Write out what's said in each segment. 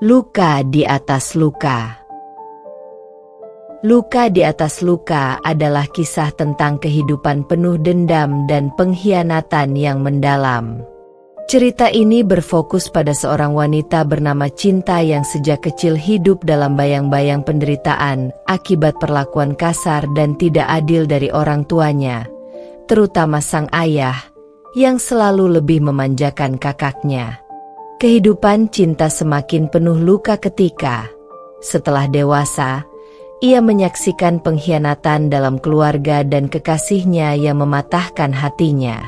Luka di atas luka. Luka di atas luka adalah kisah tentang kehidupan penuh dendam dan pengkhianatan yang mendalam. Cerita ini berfokus pada seorang wanita bernama Cinta yang sejak kecil hidup dalam bayang-bayang penderitaan akibat perlakuan kasar dan tidak adil dari orang tuanya, terutama sang ayah, yang selalu lebih memanjakan kakaknya. Kehidupan Cinta semakin penuh luka ketika, setelah dewasa, ia menyaksikan pengkhianatan dalam keluarga dan kekasihnya yang mematahkan hatinya.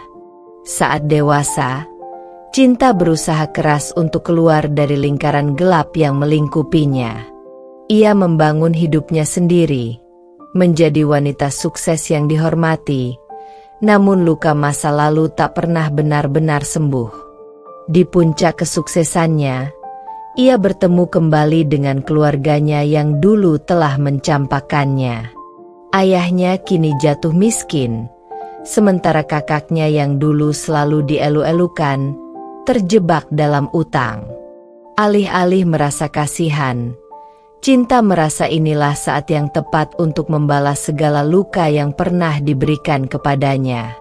Saat dewasa, Cinta berusaha keras untuk keluar dari lingkaran gelap yang melingkupinya. Ia membangun hidupnya sendiri, menjadi wanita sukses yang dihormati, namun luka masa lalu tak pernah benar-benar sembuh. Di puncak kesuksesannya, ia bertemu kembali dengan keluarganya yang dulu telah mencampakkannya. Ayahnya kini jatuh miskin, sementara kakaknya yang dulu selalu dielu-elukan, terjebak dalam utang. Alih-alih merasa kasihan, Cinta merasa inilah saat yang tepat untuk membalas segala luka yang pernah diberikan kepadanya.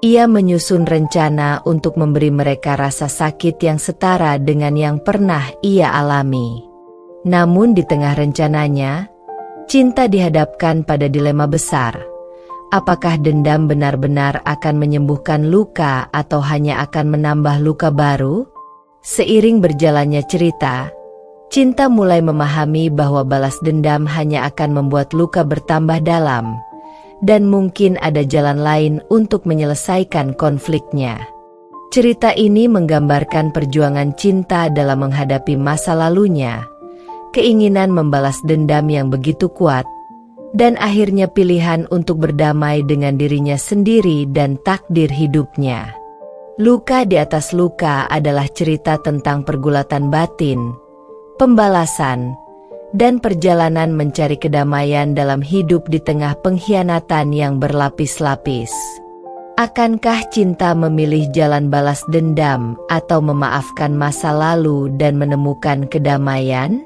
Ia menyusun rencana untuk memberi mereka rasa sakit yang setara dengan yang pernah ia alami. Namun di tengah rencananya, Cinta dihadapkan pada dilema besar. Apakah dendam benar-benar akan menyembuhkan luka atau hanya akan menambah luka baru? Seiring berjalannya cerita, Cinta mulai memahami bahwa balas dendam hanya akan membuat luka bertambah dalam, dan mungkin ada jalan lain untuk menyelesaikan konfliknya. Cerita ini menggambarkan perjuangan Cinta dalam menghadapi masa lalunya, keinginan membalas dendam yang begitu kuat, dan akhirnya pilihan untuk berdamai dengan dirinya sendiri dan takdir hidupnya. Luka di atas luka adalah cerita tentang pergulatan batin, pembalasan, dan perjalanan mencari kedamaian dalam hidup di tengah pengkhianatan yang berlapis-lapis. Akankah Cinta memilih jalan balas dendam atau memaafkan masa lalu dan menemukan kedamaian?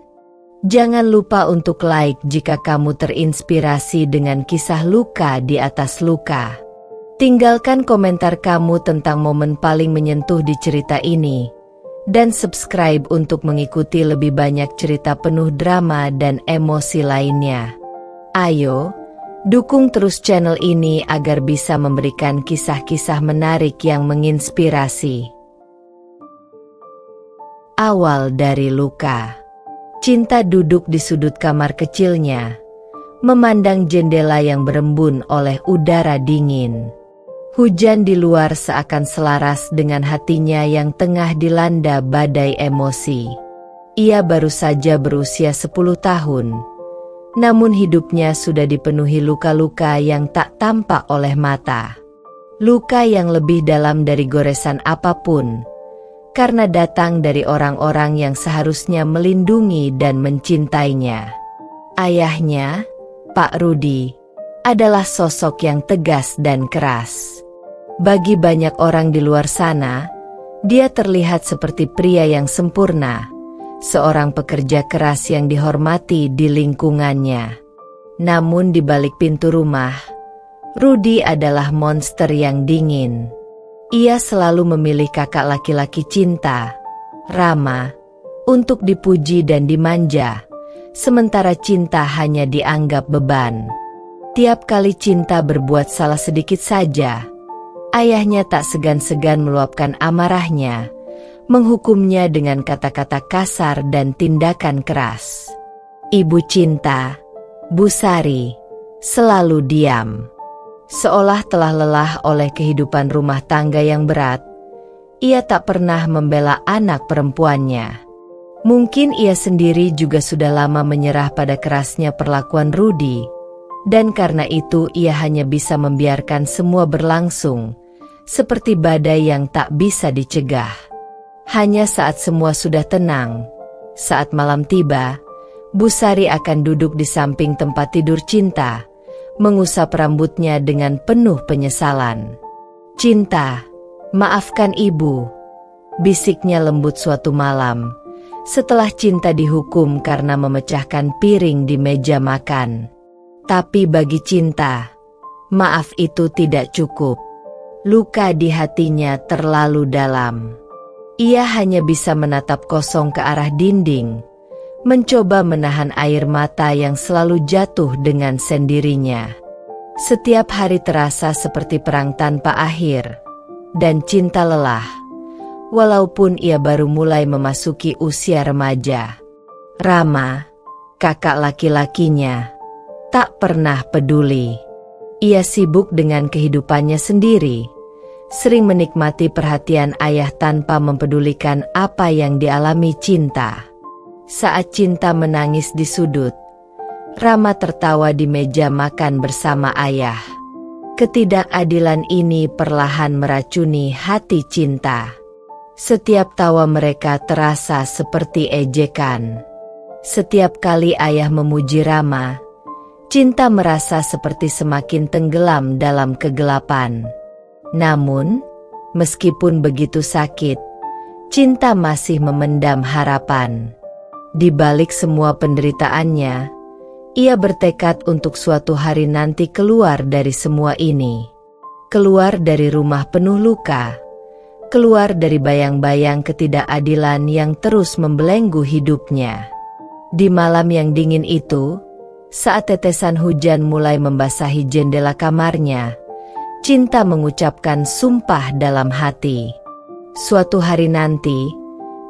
Jangan lupa untuk like jika kamu terinspirasi dengan kisah luka di atas luka. Tinggalkan komentar kamu tentang momen paling menyentuh di cerita ini. Dan subscribe untuk mengikuti lebih banyak cerita penuh drama dan emosi lainnya. Ayo, dukung terus channel ini agar bisa memberikan kisah-kisah menarik yang menginspirasi. Awal dari luka. Cinta duduk di sudut kamar kecilnya, memandang jendela yang berembun oleh udara dingin. Hujan di luar seakan selaras dengan hatinya yang tengah dilanda badai emosi. Ia baru saja berusia 10 tahun. Namun hidupnya sudah dipenuhi luka-luka yang tak tampak oleh mata. Luka yang lebih dalam dari goresan apapun. Karena datang dari orang-orang yang seharusnya melindungi dan mencintainya. Ayahnya, Pak Rudi, adalah sosok yang tegas dan keras. Bagi banyak orang di luar sana, dia terlihat seperti pria yang sempurna, seorang pekerja keras yang dihormati di lingkungannya. Namun di balik pintu rumah, Rudi adalah monster yang dingin. Ia selalu memilih kakak laki-laki Cinta, Rama, untuk dipuji dan dimanja, sementara Cinta hanya dianggap beban. Tiap kali Cinta berbuat salah sedikit saja, ayahnya tak segan-segan meluapkan amarahnya, menghukumnya dengan kata-kata kasar dan tindakan keras. Ibu Cinta, Bu Sari, selalu diam. Seolah telah lelah oleh kehidupan rumah tangga yang berat, ia tak pernah membela anak perempuannya. Mungkin ia sendiri juga sudah lama menyerah pada kerasnya perlakuan Rudi, dan karena itu ia hanya bisa membiarkan semua berlangsung, seperti badai yang tak bisa dicegah. Hanya saat semua sudah tenang, saat malam tiba, Bu Sari akan duduk di samping tempat tidur Cinta, mengusap rambutnya dengan penuh penyesalan. "Cinta, maafkan ibu," bisiknya lembut suatu malam, Setelah Cinta dihukum karena memecahkan piring di meja makan. Tapi bagi Cinta, maaf itu tidak cukup. Luka di hatinya terlalu dalam. Ia hanya bisa menatap kosong ke arah dinding, mencoba menahan air mata yang selalu jatuh dengan sendirinya. Setiap hari terasa seperti perang tanpa akhir, dan Cinta lelah. Walaupun ia baru mulai memasuki usia remaja. Rama, kakak laki-lakinya, tak pernah peduli. Ia sibuk dengan kehidupannya sendiri, sering menikmati perhatian ayah tanpa mempedulikan apa yang dialami Cinta. Saat Cinta menangis di sudut, Rama tertawa di meja makan bersama ayah. Ketidakadilan ini perlahan meracuni hati Cinta. Setiap tawa mereka terasa seperti ejekan. Setiap kali ayah memuji Rama, Cinta merasa seperti semakin tenggelam dalam kegelapan. Namun, meskipun begitu sakit, Cinta masih memendam harapan. Di balik semua penderitaannya, ia bertekad untuk suatu hari nanti keluar dari semua ini. Keluar dari rumah penuh luka. Keluar dari bayang-bayang ketidakadilan yang terus membelenggu hidupnya. Di malam yang dingin itu, saat tetesan hujan mulai membasahi jendela kamarnya, Cinta mengucapkan sumpah dalam hati. Suatu hari nanti,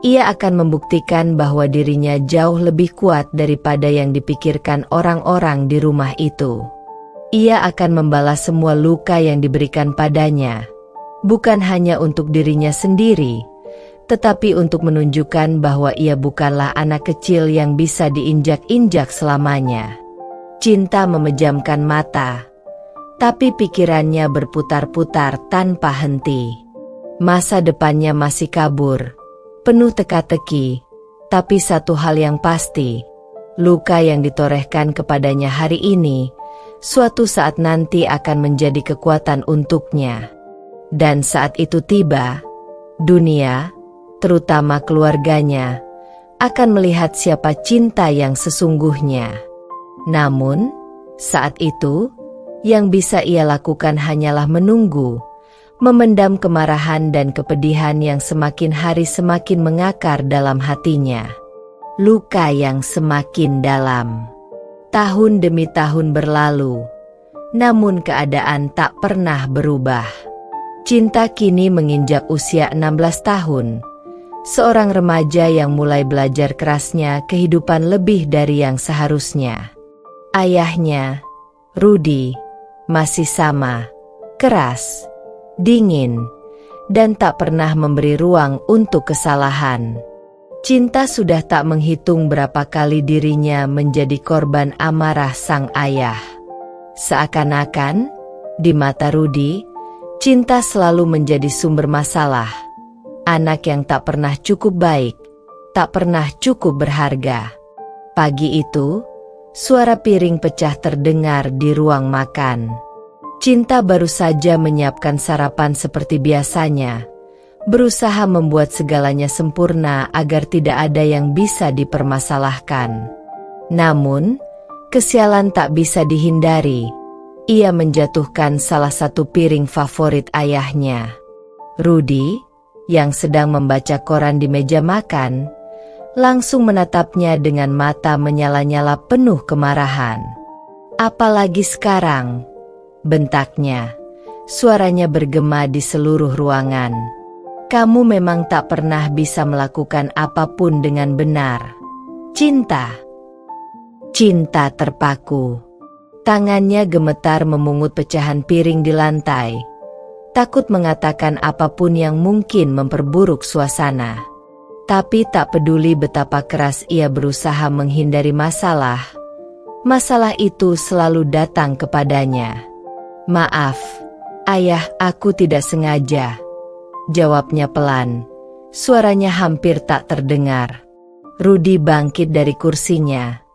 ia akan membuktikan bahwa dirinya jauh lebih kuat daripada yang dipikirkan orang-orang di rumah itu. Ia akan membalas semua luka yang diberikan padanya. Bukan hanya untuk dirinya sendiri, tetapi untuk menunjukkan bahwa ia bukanlah anak kecil yang bisa diinjak-injak selamanya. Cinta memejamkan mata, tapi pikirannya berputar-putar tanpa henti. Masa depannya masih kabur, penuh teka-teki, tapi satu hal yang pasti, luka yang ditorehkan kepadanya hari ini, suatu saat nanti akan menjadi kekuatan untuknya. Dan saat itu tiba, dunia, terutama keluarganya, akan melihat siapa Cinta yang sesungguhnya. Namun, saat itu, yang bisa ia lakukan hanyalah menunggu, memendam kemarahan dan kepedihan yang semakin hari semakin mengakar dalam hatinya. Luka yang semakin dalam. Tahun demi tahun berlalu, namun keadaan tak pernah berubah. Cinta kini menginjak usia 16 tahun. Seorang remaja yang mulai belajar kerasnya kehidupan lebih dari yang seharusnya. Ayahnya, Rudi, masih sama, keras, dingin, dan tak pernah memberi ruang untuk kesalahan. Cinta sudah tak menghitung berapa kali dirinya menjadi korban amarah sang ayah. Seakan-akan, di mata Rudi, Cinta selalu menjadi sumber masalah. Anak yang tak pernah cukup baik, tak pernah cukup berharga. Pagi itu, suara piring pecah terdengar di ruang makan. Cinta baru saja menyiapkan sarapan seperti biasanya, berusaha membuat segalanya sempurna agar tidak ada yang bisa dipermasalahkan. Namun, kesialan tak bisa dihindari. Ia menjatuhkan salah satu piring favorit ayahnya. Rudi, yang sedang membaca koran di meja makan, langsung menatapnya dengan mata menyala-nyala penuh kemarahan. "Apalagi sekarang?" bentaknya. Suaranya bergema di seluruh ruangan. "Kamu memang tak pernah bisa melakukan apapun dengan benar." Cinta terpaku. Tangannya gemetar memungut pecahan piring di lantai, takut mengatakan apapun yang mungkin memperburuk suasana. Tapi tak peduli betapa keras ia berusaha menghindari masalah, masalah itu selalu datang kepadanya. "Maaf, ayah, aku tidak sengaja," jawabnya pelan. Suaranya hampir tak terdengar. Rudi bangkit dari kursinya,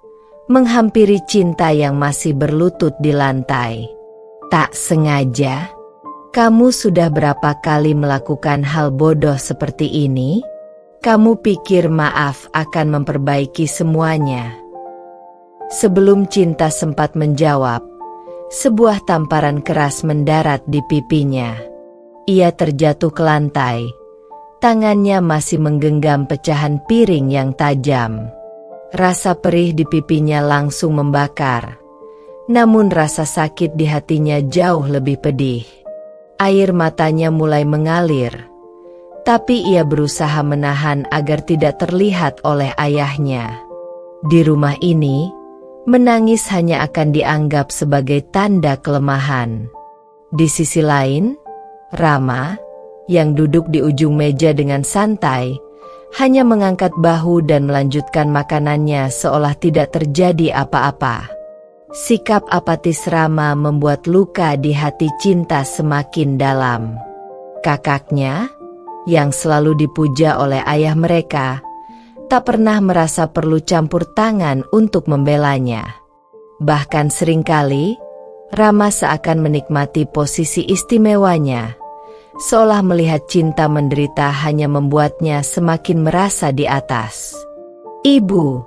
menghampiri Cinta yang masih berlutut di lantai. "Tak sengaja? Kamu sudah berapa kali melakukan hal bodoh seperti ini?" Kamu pikir maaf akan memperbaiki semuanya?" Sebelum Cinta sempat menjawab, sebuah tamparan keras mendarat di pipinya. Ia terjatuh ke lantai. Tangannya masih menggenggam pecahan piring yang tajam. Rasa perih di pipinya langsung membakar. Namun rasa sakit di hatinya jauh lebih pedih. Air matanya mulai mengalir. Tapi ia berusaha menahan agar tidak terlihat oleh ayahnya. Di rumah ini, menangis hanya akan dianggap sebagai tanda kelemahan. Di sisi lain, Rama, yang duduk di ujung meja dengan santai, hanya mengangkat bahu dan melanjutkan makanannya seolah tidak terjadi apa-apa. Sikap apatis Rama membuat luka di hati Cinta semakin dalam. Kakaknya, yang selalu dipuja oleh ayah mereka, tak pernah merasa perlu campur tangan untuk membelanya. Bahkan seringkali, Rama seakan menikmati posisi istimewanya, seolah melihat Cinta menderita hanya membuatnya semakin merasa di atas. "Ibu,"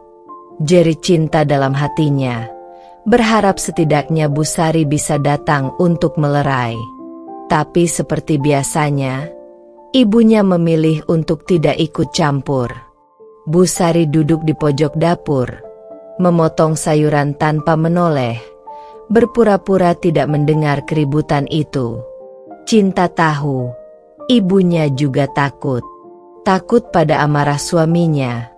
jerit Cinta dalam hatinya, berharap setidaknya Bu Sari bisa datang untuk melerai. Tapi seperti biasanya, ibunya memilih untuk tidak ikut campur. Bu Sari duduk di pojok dapur, memotong sayuran tanpa menoleh, berpura-pura tidak mendengar keributan itu. Cinta tahu, ibunya juga takut. Takut pada amarah suaminya,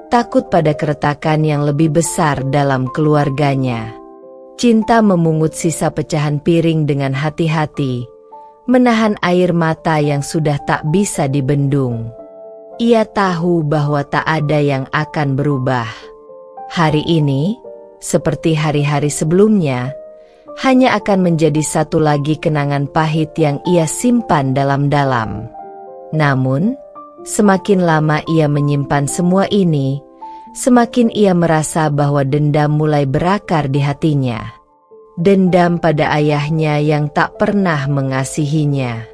takut pada keretakan yang lebih besar dalam keluarganya. Cinta memungut sisa pecahan piring dengan hati-hati, menahan air mata yang sudah tak bisa dibendung. Ia tahu bahwa tak ada yang akan berubah. Hari ini, seperti hari-hari sebelumnya, hanya akan menjadi satu lagi kenangan pahit yang ia simpan dalam-dalam. Namun, semakin lama ia menyimpan semua ini, semakin ia merasa bahwa dendam mulai berakar di hatinya. Dendam pada ayahnya yang tak pernah mengasihinya.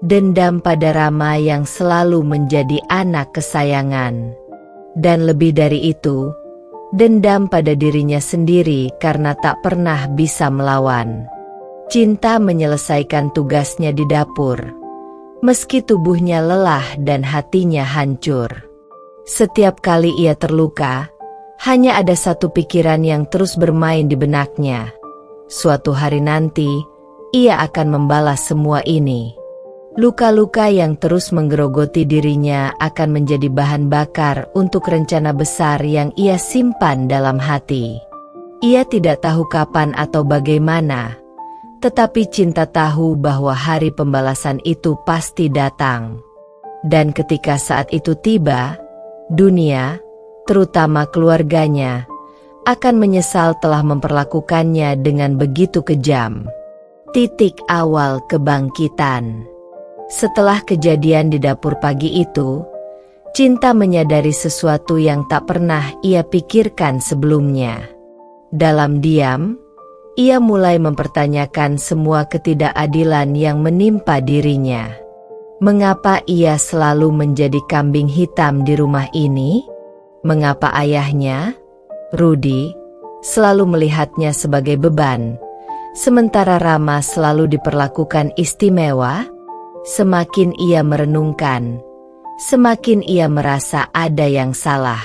Dendam pada Rama yang selalu menjadi anak kesayangan. Dan lebih dari itu, dendam pada dirinya sendiri karena tak pernah bisa melawan. Cinta menyelesaikan tugasnya di dapur. Meski tubuhnya lelah dan hatinya hancur. Setiap kali ia terluka, hanya ada satu pikiran yang terus bermain di benaknya. Suatu hari nanti, ia akan membalas semua ini. Luka-luka yang terus menggerogoti dirinya akan menjadi bahan bakar untuk rencana besar yang ia simpan dalam hati. Ia tidak tahu kapan atau bagaimana, tetapi Cinta tahu bahwa hari pembalasan itu pasti datang. Dan ketika saat itu tiba, dunia, terutama keluarganya, akan menyesal telah memperlakukannya dengan begitu kejam. Titik awal kebangkitan. Setelah kejadian di dapur pagi itu, Cinta menyadari sesuatu yang tak pernah ia pikirkan sebelumnya. Dalam diam, ia mulai mempertanyakan semua ketidakadilan yang menimpa dirinya. Mengapa ia selalu menjadi kambing hitam di rumah ini? Mengapa ayahnya, Rudi, selalu melihatnya sebagai beban, sementara Rama selalu diperlakukan istimewa? Semakin ia merenungkan, semakin ia merasa ada yang salah.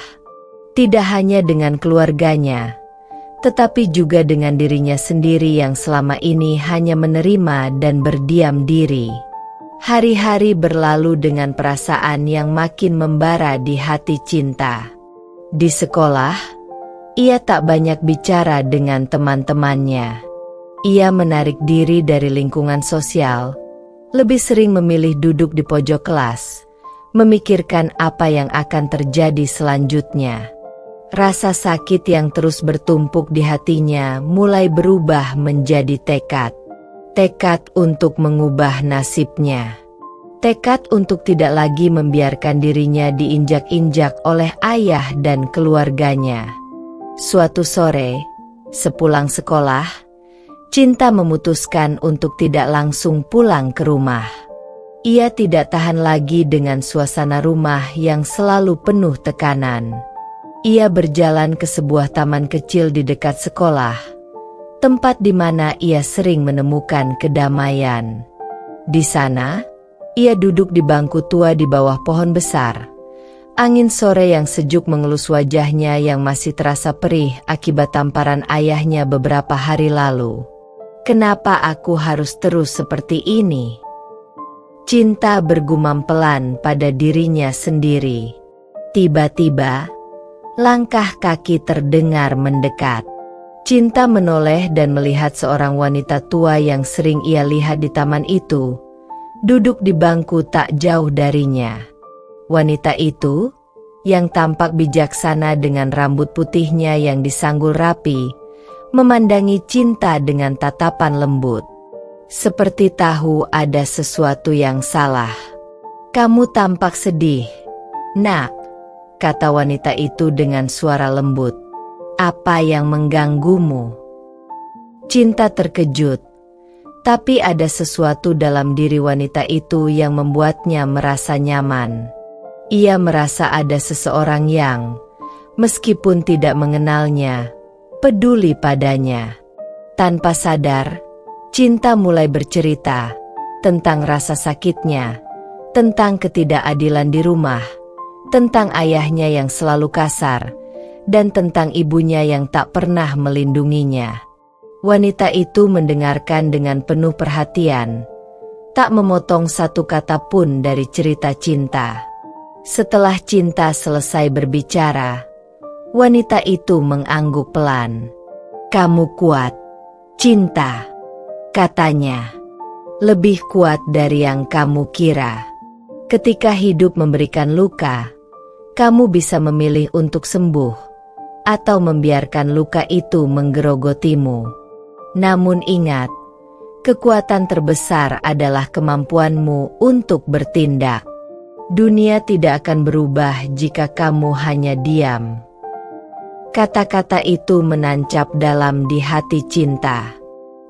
Tidak hanya dengan keluarganya, tetapi juga dengan dirinya sendiri yang selama ini hanya menerima dan berdiam diri. Hari-hari berlalu dengan perasaan yang makin membara di hati Cinta. Di sekolah, ia tak banyak bicara dengan teman-temannya. Ia menarik diri dari lingkungan sosial, lebih sering memilih duduk di pojok kelas, memikirkan apa yang akan terjadi selanjutnya. Rasa sakit yang terus bertumpuk di hatinya mulai berubah menjadi tekad. Tekad untuk mengubah nasibnya. Tekad untuk tidak lagi membiarkan dirinya diinjak-injak oleh ayah dan keluarganya. Suatu sore, sepulang sekolah, Cinta memutuskan untuk tidak langsung pulang ke rumah. Ia tidak tahan lagi dengan suasana rumah yang selalu penuh tekanan. Ia berjalan ke sebuah taman kecil di dekat sekolah, tempat di mana ia sering menemukan kedamaian. Di sana, ia duduk di bangku tua di bawah pohon besar. Angin sore yang sejuk mengelus wajahnya yang masih terasa perih akibat tamparan ayahnya beberapa hari lalu. Kenapa aku harus terus seperti ini? Cinta bergumam pelan pada dirinya sendiri. Tiba-tiba, langkah kaki terdengar mendekat. Cinta menoleh dan melihat seorang wanita tua yang sering ia lihat di taman itu, duduk di bangku tak jauh darinya. Wanita itu, yang tampak bijaksana dengan rambut putihnya yang disanggul rapi, memandangi Cinta dengan tatapan lembut. Seperti tahu ada sesuatu yang salah. "Kamu tampak sedih, Nak," kata wanita itu dengan suara lembut. "Apa yang mengganggumu?" Cinta terkejut, tapi ada sesuatu dalam diri wanita itu yang membuatnya merasa nyaman. Ia merasa ada seseorang yang, meskipun tidak mengenalnya, peduli padanya. Tanpa sadar, Cinta mulai bercerita tentang rasa sakitnya, tentang ketidakadilan di rumah, tentang ayahnya yang selalu kasar, dan tentang ibunya yang tak pernah melindunginya. Wanita itu mendengarkan dengan penuh perhatian, tak memotong satu kata pun dari cerita Cinta. Setelah Cinta selesai berbicara, wanita itu mengangguk pelan. "Kamu kuat, Cinta," katanya. "Lebih kuat dari yang kamu kira. Ketika hidup memberikan luka, kamu bisa memilih untuk sembuh, atau membiarkan luka itu menggerogotimu. Namun ingat, kekuatan terbesar adalah kemampuanmu untuk bertindak. Dunia tidak akan berubah jika kamu hanya diam." Kata-kata itu menancap dalam di hati Cinta.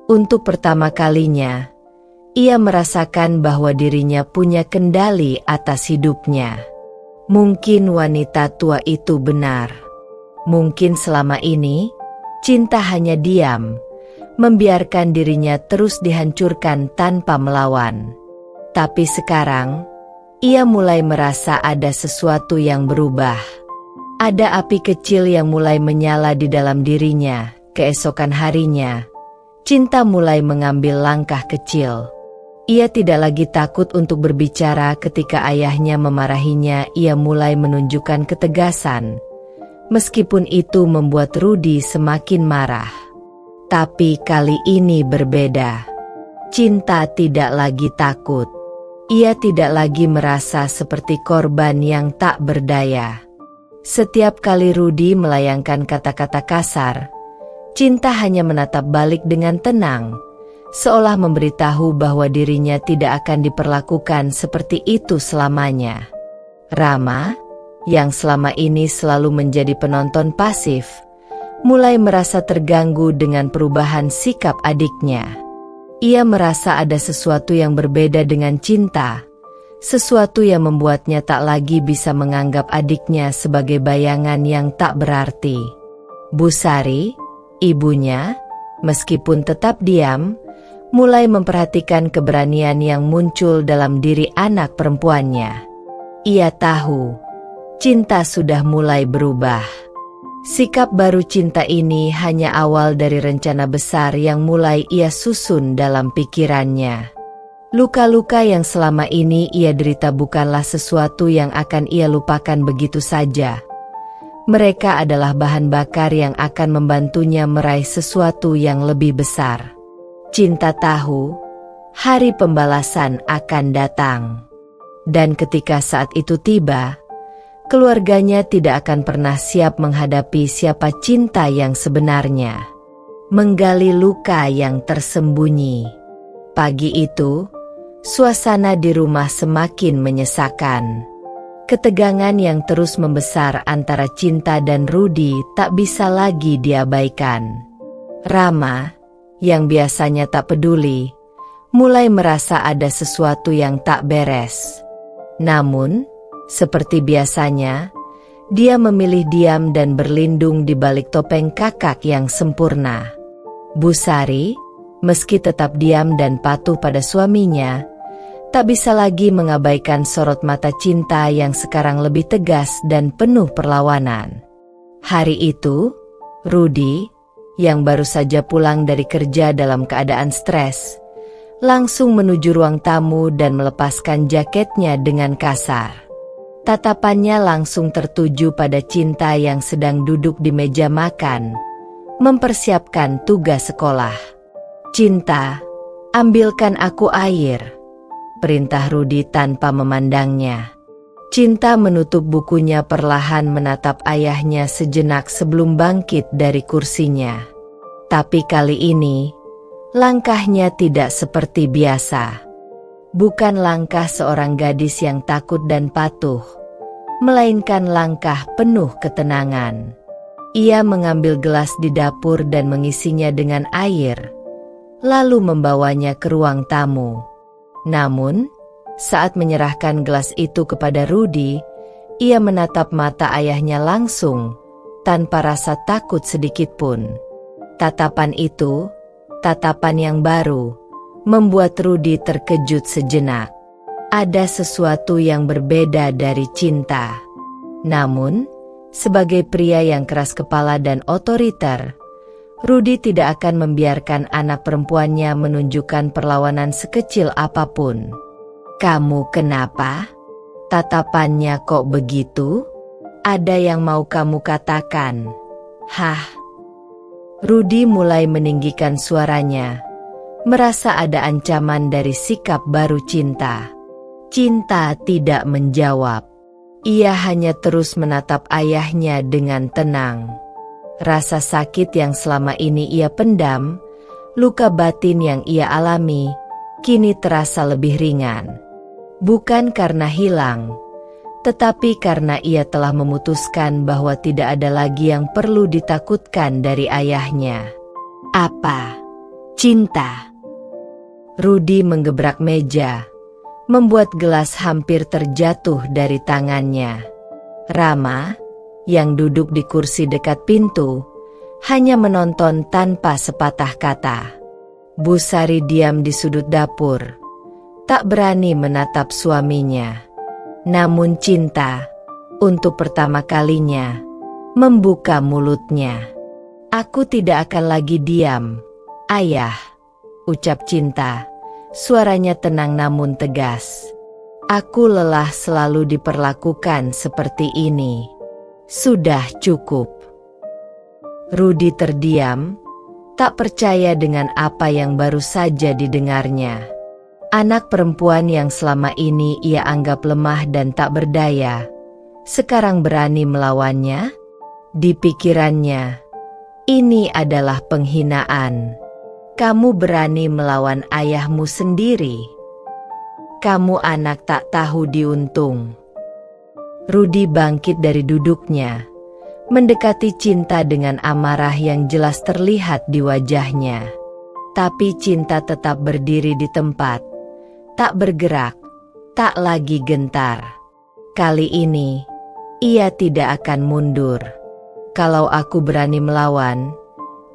Untuk pertama kalinya, ia merasakan bahwa dirinya punya kendali atas hidupnya. Mungkin wanita tua itu benar. Mungkin selama ini, Cinta hanya diam, membiarkan dirinya terus dihancurkan tanpa melawan. Tapi sekarang, ia mulai merasa ada sesuatu yang berubah. Ada api kecil yang mulai menyala di dalam dirinya. Keesokan harinya, Cinta mulai mengambil langkah kecil. Ia tidak lagi takut untuk berbicara ketika ayahnya memarahinya. Ia mulai menunjukkan ketegasan, meskipun itu membuat Rudy semakin marah. Tapi kali ini berbeda. Cinta tidak lagi takut. Ia tidak lagi merasa seperti korban yang tak berdaya. Setiap kali Rudy melayangkan kata-kata kasar, Cinta hanya menatap balik dengan tenang, seolah memberitahu bahwa dirinya tidak akan diperlakukan seperti itu selamanya. Rama, yang selama ini selalu menjadi penonton pasif, mulai merasa terganggu dengan perubahan sikap adiknya. Ia merasa ada sesuatu yang berbeda dengan Cinta, sesuatu yang membuatnya tak lagi bisa menganggap adiknya sebagai bayangan yang tak berarti. Bu Sari, ibunya, meskipun tetap diam, mulai memperhatikan keberanian yang muncul dalam diri anak perempuannya. Ia tahu, Cinta sudah mulai berubah. Sikap baru Cinta ini hanya awal dari rencana besar yang mulai ia susun dalam pikirannya. Luka-luka yang selama ini ia derita bukanlah sesuatu yang akan ia lupakan begitu saja. Mereka adalah bahan bakar yang akan membantunya meraih sesuatu yang lebih besar. Cinta tahu, hari pembalasan akan datang. Dan ketika saat itu tiba, keluarganya tidak akan pernah siap menghadapi siapa Cinta yang sebenarnya. Menggali luka yang tersembunyi. Pagi itu, suasana di rumah semakin menyesakan. Ketegangan yang terus membesar antara Cinta dan Rudy tak bisa lagi diabaikan. Rama, yang biasanya tak peduli, mulai merasa ada sesuatu yang tak beres. Namun, seperti biasanya, dia memilih diam dan berlindung di balik topeng kakak yang sempurna. Bu Sari, meski tetap diam dan patuh pada suaminya, tak bisa lagi mengabaikan sorot mata Cinta yang sekarang lebih tegas dan penuh perlawanan. Hari itu, Rudy, yang baru saja pulang dari kerja dalam keadaan stres, langsung menuju ruang tamu dan melepaskan jaketnya dengan kasar. Tatapannya langsung tertuju pada Cinta yang sedang duduk di meja makan, mempersiapkan tugas sekolah. "Cinta, ambilkan aku air," perintah Rudy tanpa memandangnya. Cinta menutup bukunya perlahan menatap ayahnya sejenak sebelum bangkit dari kursinya. Tapi kali ini, langkahnya tidak seperti biasa. Bukan langkah seorang gadis yang takut dan patuh, melainkan langkah penuh ketenangan. Ia mengambil gelas di dapur dan mengisinya dengan air, lalu membawanya ke ruang tamu. Namun, saat menyerahkan gelas itu kepada Rudy, ia menatap mata ayahnya langsung, tanpa rasa takut sedikitpun. Tatapan itu, tatapan yang baru, membuat Rudy terkejut sejenak. Ada sesuatu yang berbeda dari Cinta. Namun, sebagai pria yang keras kepala dan otoriter, Rudy tidak akan membiarkan anak perempuannya menunjukkan perlawanan sekecil apapun. "Kamu kenapa? Tatapannya kok begitu? Ada yang mau kamu katakan?" "Hah?" Rudy mulai meninggikan suaranya, merasa ada ancaman dari sikap baru Cinta. Cinta tidak menjawab. Ia hanya terus menatap ayahnya dengan tenang. Rasa sakit yang selama ini ia pendam, luka batin yang ia alami, kini terasa lebih ringan. Bukan karena hilang, tetapi karena ia telah memutuskan bahwa tidak ada lagi yang perlu ditakutkan dari ayahnya. "Apa? Cinta?" Rudy menggebrak meja, membuat gelas hampir terjatuh dari tangannya. Rama, yang duduk di kursi dekat pintu, hanya menonton tanpa sepatah kata. Bu Sari diam di sudut dapur, tak berani menatap suaminya. Namun Cinta, untuk pertama kalinya, membuka mulutnya. "Aku tidak akan lagi diam, Ayah," ucap Cinta, suaranya tenang namun tegas. "Aku lelah selalu diperlakukan seperti ini. Sudah cukup." Rudy terdiam, tak percaya dengan apa yang baru saja didengarnya. Anak perempuan yang selama ini ia anggap lemah dan tak berdaya, sekarang berani melawannya? Di pikirannya, ini adalah penghinaan. "Kamu berani melawan ayahmu sendiri? Kamu anak tak tahu diuntung." Rudy bangkit dari duduknya, mendekati Cinta dengan amarah yang jelas terlihat di wajahnya. Tapi Cinta tetap berdiri di tempat, tak bergerak, tak lagi gentar. Kali ini, ia tidak akan mundur. "Kalau aku berani melawan,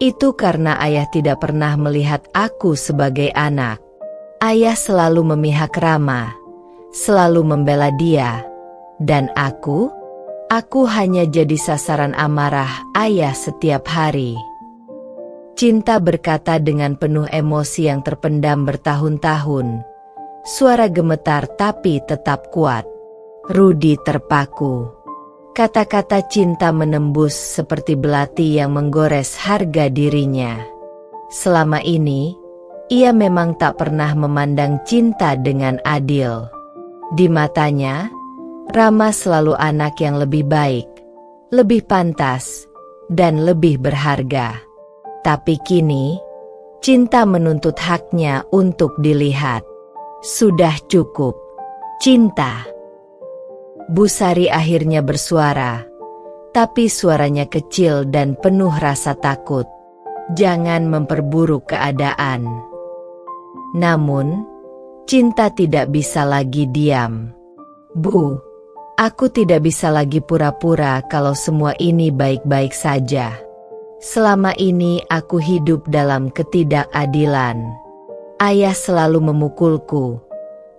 itu karena ayah tidak pernah melihat aku sebagai anak. Ayah selalu memihak Rama, selalu membela dia, dan aku hanya jadi sasaran amarah ayah setiap hari." Cinta berkata dengan penuh emosi yang terpendam bertahun-tahun. Suara gemetar tapi tetap kuat. Rudy terpaku. Kata-kata Cinta menembus seperti belati yang menggores harga dirinya. Selama ini, ia memang tak pernah memandang Cinta dengan adil. Di matanya, Rama selalu anak yang lebih baik, lebih pantas, dan lebih berharga. Tapi kini, Cinta menuntut haknya untuk dilihat. "Sudah cukup, Cinta." Bu Sari akhirnya bersuara, tapi suaranya kecil dan penuh rasa takut. "Jangan memperburuk keadaan. Namun, Cinta tidak bisa lagi diam. Bu, aku tidak bisa lagi pura-pura kalau semua ini baik-baik saja. Selama ini aku hidup dalam ketidakadilan. Ayah selalu memukulku,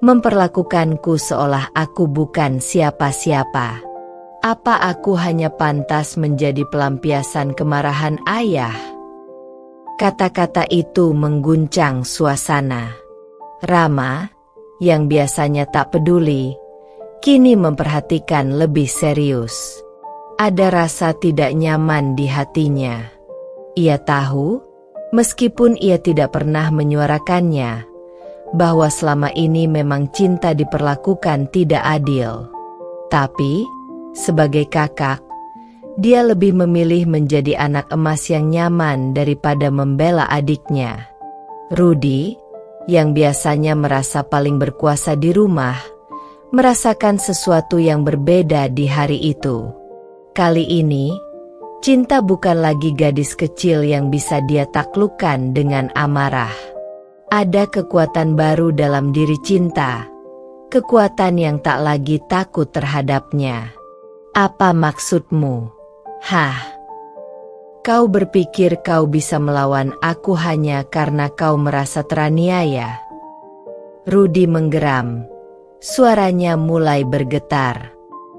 memperlakukanku seolah aku bukan siapa-siapa. Apa aku hanya pantas menjadi pelampiasan kemarahan ayah? Kata-kata itu mengguncang suasana. Rama, yang biasanya tak peduli, kini memperhatikan lebih serius. Ada rasa tidak nyaman di hatinya. Ia tahu, meskipun ia tidak pernah menyuarakannya, bahwa selama ini memang Cinta diperlakukan tidak adil. Tapi, sebagai kakak, dia lebih memilih menjadi anak emas yang nyaman daripada membela adiknya. Rudy, yang biasanya merasa paling berkuasa di rumah, merasakan sesuatu yang berbeda di hari itu. Kali ini, Cinta bukan lagi gadis kecil yang bisa dia taklukkan dengan amarah. Ada kekuatan baru dalam diri Cinta, kekuatan yang tak lagi takut terhadapnya. Apa maksudmu? Hah? Kau berpikir kau bisa melawan aku hanya karena kau merasa teraniaya? Rudy menggeram. Suaranya mulai bergetar.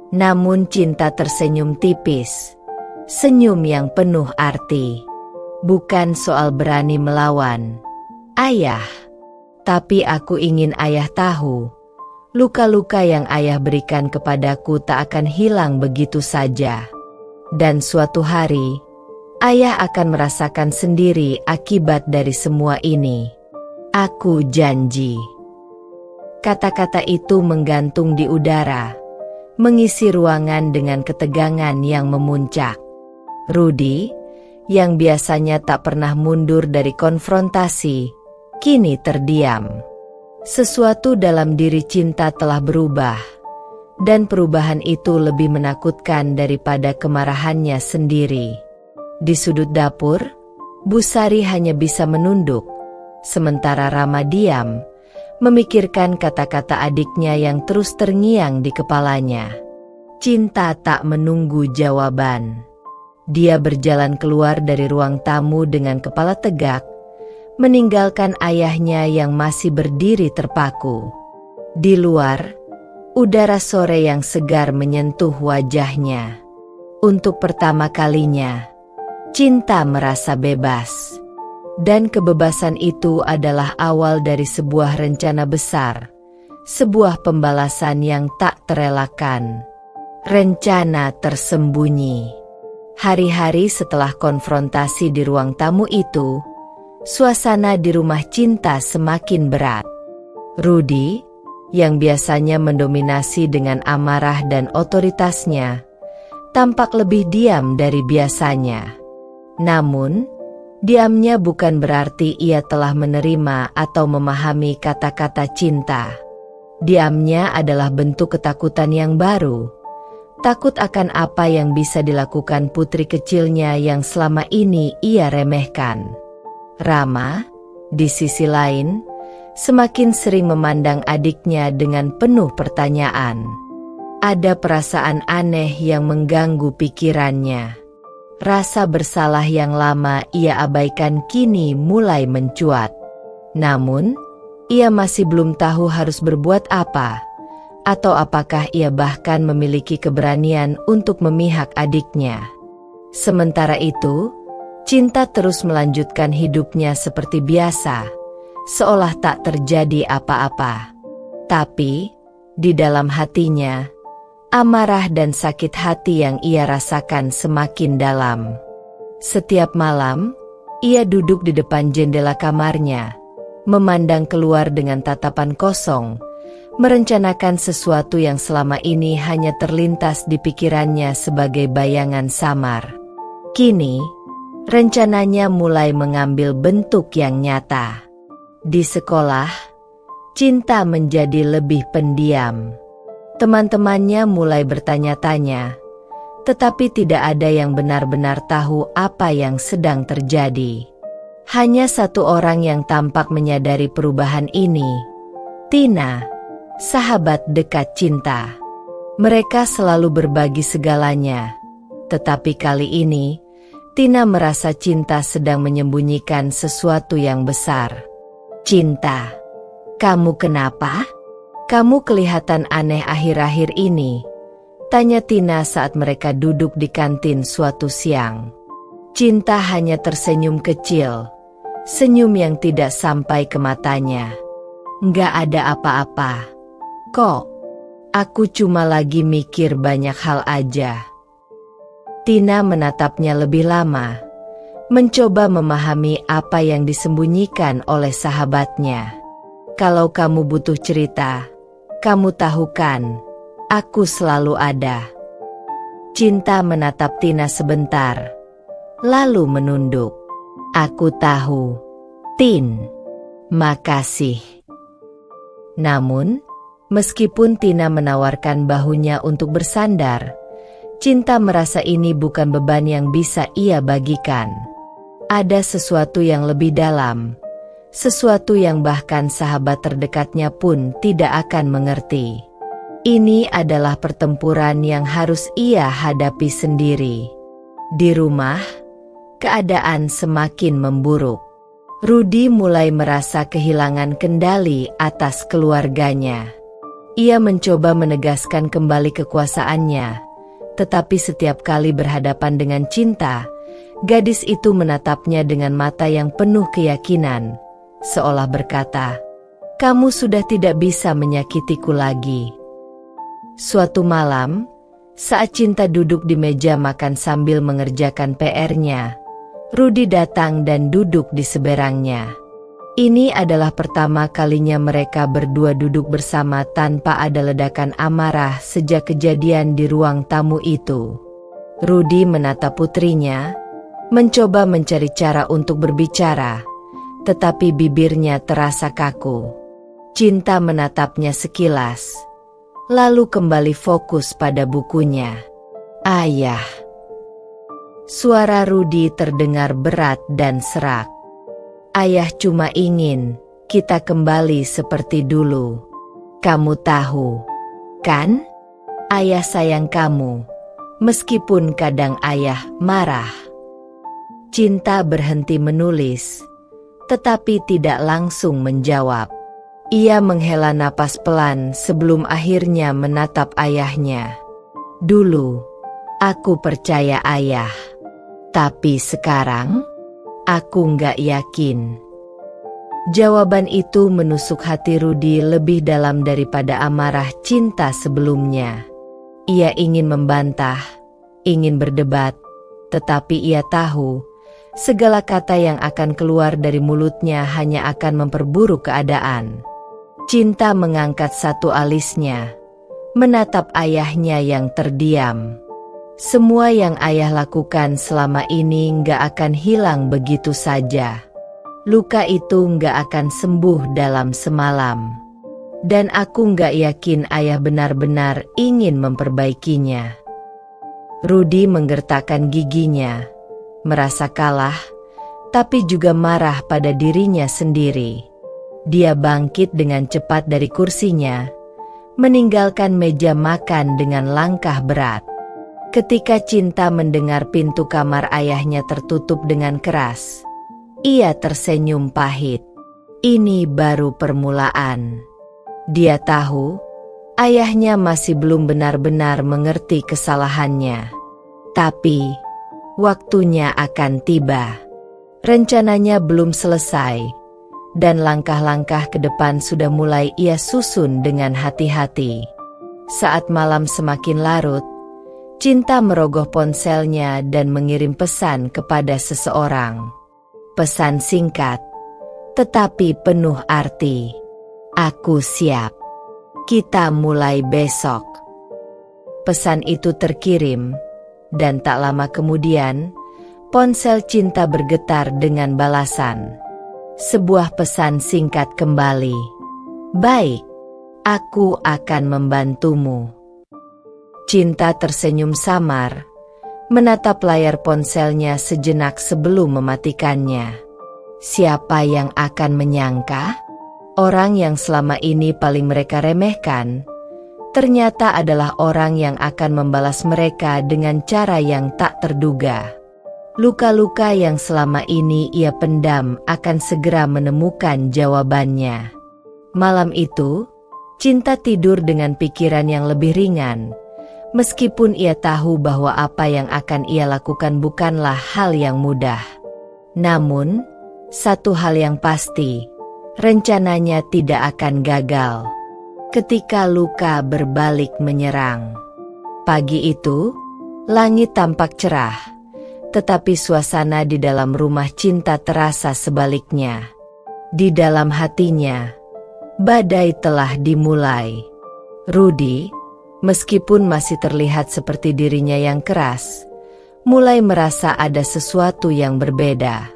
Namun Cinta tersenyum tipis. Senyum yang penuh arti. Bukan soal berani melawan, Ayah. Tapi aku ingin Ayah tahu, luka-luka yang Ayah berikan kepadaku tak akan hilang begitu saja. Dan suatu hari, Ayah akan merasakan sendiri akibat dari semua ini. Aku janji. Kata-kata itu menggantung di udara, mengisi ruangan dengan ketegangan yang memuncak. Rudy, yang biasanya tak pernah mundur dari konfrontasi, kini terdiam. Sesuatu dalam diri Cinta telah berubah, dan perubahan itu lebih menakutkan daripada kemarahannya sendiri. Di sudut dapur, Bu Sari hanya bisa menunduk, sementara Rama diam, memikirkan kata-kata adiknya yang terus terngiang di kepalanya. Cinta tak menunggu jawaban. Dia berjalan keluar dari ruang tamu dengan kepala tegak, meninggalkan ayahnya yang masih berdiri terpaku. Di luar, udara sore yang segar menyentuh wajahnya. Untuk pertama kalinya, Cinta merasa bebas. Dan kebebasan itu adalah awal dari sebuah rencana besar, sebuah pembalasan yang tak terelakkan. Rencana tersembunyi. Hari-hari setelah konfrontasi di ruang tamu itu, suasana di rumah Cinta semakin berat. Rudy, yang biasanya mendominasi dengan amarah dan otoritasnya, tampak lebih diam dari biasanya. Namun, diamnya bukan berarti ia telah menerima atau memahami kata-kata Cinta. Diamnya adalah bentuk ketakutan yang baru. Takut akan apa yang bisa dilakukan putri kecilnya yang selama ini ia remehkan. Rama, di sisi lain, semakin sering memandang adiknya dengan penuh pertanyaan. Ada perasaan aneh yang mengganggu pikirannya. Rasa bersalah yang lama ia abaikan kini mulai mencuat. Namun, ia masih belum tahu harus berbuat apa, atau apakah ia bahkan memiliki keberanian untuk memihak adiknya. Sementara itu, Cinta terus melanjutkan hidupnya seperti biasa, seolah tak terjadi apa-apa. Tapi, di dalam hatinya, amarah dan sakit hati yang ia rasakan semakin dalam. Setiap malam, ia duduk di depan jendela kamarnya, memandang keluar dengan tatapan kosong, merencanakan sesuatu yang selama ini hanya terlintas di pikirannya sebagai bayangan samar. Kini, rencananya mulai mengambil bentuk yang nyata. Di sekolah, Cinta menjadi lebih pendiam. Teman-temannya mulai bertanya-tanya, tetapi tidak ada yang benar-benar tahu apa yang sedang terjadi. Hanya satu orang yang tampak menyadari perubahan ini. Tina, sahabat dekat cinta. Mereka selalu berbagi segalanya. Tetapi kali ini, Tina merasa cinta sedang menyembunyikan sesuatu yang besar. Cinta, kamu kenapa? Kamu kelihatan aneh akhir-akhir ini. Tanya Tina saat mereka duduk di kantin suatu siang. Cinta hanya tersenyum kecil. Senyum yang tidak sampai ke matanya. Nggak ada apa-apa. Kok? Aku cuma lagi mikir banyak hal aja. Tina menatapnya lebih lama. Mencoba memahami apa yang disembunyikan oleh sahabatnya. Kalau kamu butuh cerita, kamu tahu kan, aku selalu ada. Cinta menatap Tina sebentar, lalu menunduk. Aku tahu, Tin. Makasih. Namun, meskipun Tina menawarkan bahunya untuk bersandar, Cinta merasa ini bukan beban yang bisa ia bagikan. Ada sesuatu yang lebih dalam, sesuatu yang bahkan sahabat terdekatnya pun tidak akan mengerti. Ini adalah pertempuran yang harus ia hadapi sendiri. Di rumah, keadaan semakin memburuk. Rudy mulai merasa kehilangan kendali atas keluarganya. Ia mencoba menegaskan kembali kekuasaannya, tetapi setiap kali berhadapan dengan Cinta, gadis itu menatapnya dengan mata yang penuh keyakinan, seolah berkata, "Kamu sudah tidak bisa menyakitiku lagi." Suatu malam, saat Cinta duduk di meja makan sambil mengerjakan PR-nya, Rudy datang dan duduk di seberangnya. Ini adalah pertama kalinya mereka berdua duduk bersama tanpa ada ledakan amarah sejak kejadian di ruang tamu itu. Rudy menatap putrinya, mencoba mencari cara untuk berbicara, tetapi bibirnya terasa kaku. Cinta menatapnya sekilas, lalu kembali fokus pada bukunya. "Ayah." Suara Rudy terdengar berat dan serak. "Ayah cuma ingin kita kembali seperti dulu. Kamu tahu, kan? Ayah sayang kamu, meskipun kadang ayah marah." Cinta berhenti menulis, tetapi tidak langsung menjawab. Ia menghela napas pelan sebelum akhirnya menatap ayahnya. "Dulu, aku percaya ayah. Tapi sekarang, aku nggak yakin." Jawaban itu menusuk hati Rudy lebih dalam daripada amarah Cinta sebelumnya. Ia ingin membantah, ingin berdebat, tetapi ia tahu, segala kata yang akan keluar dari mulutnya hanya akan memperburuk keadaan. Cinta mengangkat satu alisnya, menatap ayahnya yang terdiam. Semua yang ayah lakukan selama ini nggak akan hilang begitu saja. Luka itu nggak akan sembuh dalam semalam. Dan aku nggak yakin ayah benar-benar ingin memperbaikinya. Rudy menggertakkan giginya, merasa kalah, tapi juga marah pada dirinya sendiri. Dia bangkit dengan cepat dari kursinya, meninggalkan meja makan dengan langkah berat. Ketika Cinta mendengar pintu kamar ayahnya tertutup dengan keras, ia tersenyum pahit. Ini baru permulaan. Dia tahu, ayahnya masih belum benar-benar mengerti kesalahannya. Tapi, waktunya akan tiba. Rencananya belum selesai, dan langkah-langkah ke depan sudah mulai ia susun dengan hati-hati. Saat malam semakin larut, Cinta merogoh ponselnya dan mengirim pesan kepada seseorang. Pesan singkat, tetapi penuh arti. "Aku siap. Kita mulai besok." Pesan itu terkirim, dan tak lama kemudian, ponsel Cinta bergetar dengan balasan. Sebuah pesan singkat kembali. "Baik, aku akan membantumu." Cinta tersenyum samar, menatap layar ponselnya sejenak sebelum mematikannya. Siapa yang akan menyangka? Orang yang selama ini paling mereka remehkan, ternyata adalah orang yang akan membalas mereka dengan cara yang tak terduga. Luka-luka yang selama ini ia pendam akan segera menemukan jawabannya. Malam itu, Cinta tidur dengan pikiran yang lebih ringan, meskipun ia tahu bahwa apa yang akan ia lakukan bukanlah hal yang mudah. Namun, satu hal yang pasti, rencananya tidak akan gagal. Ketika luka berbalik menyerang. Pagi itu, langit tampak cerah, tetapi suasana di dalam rumah Cinta terasa sebaliknya. Di dalam hatinya, badai telah dimulai. Rudy, meskipun masih terlihat seperti dirinya yang keras, mulai merasa ada sesuatu yang berbeda.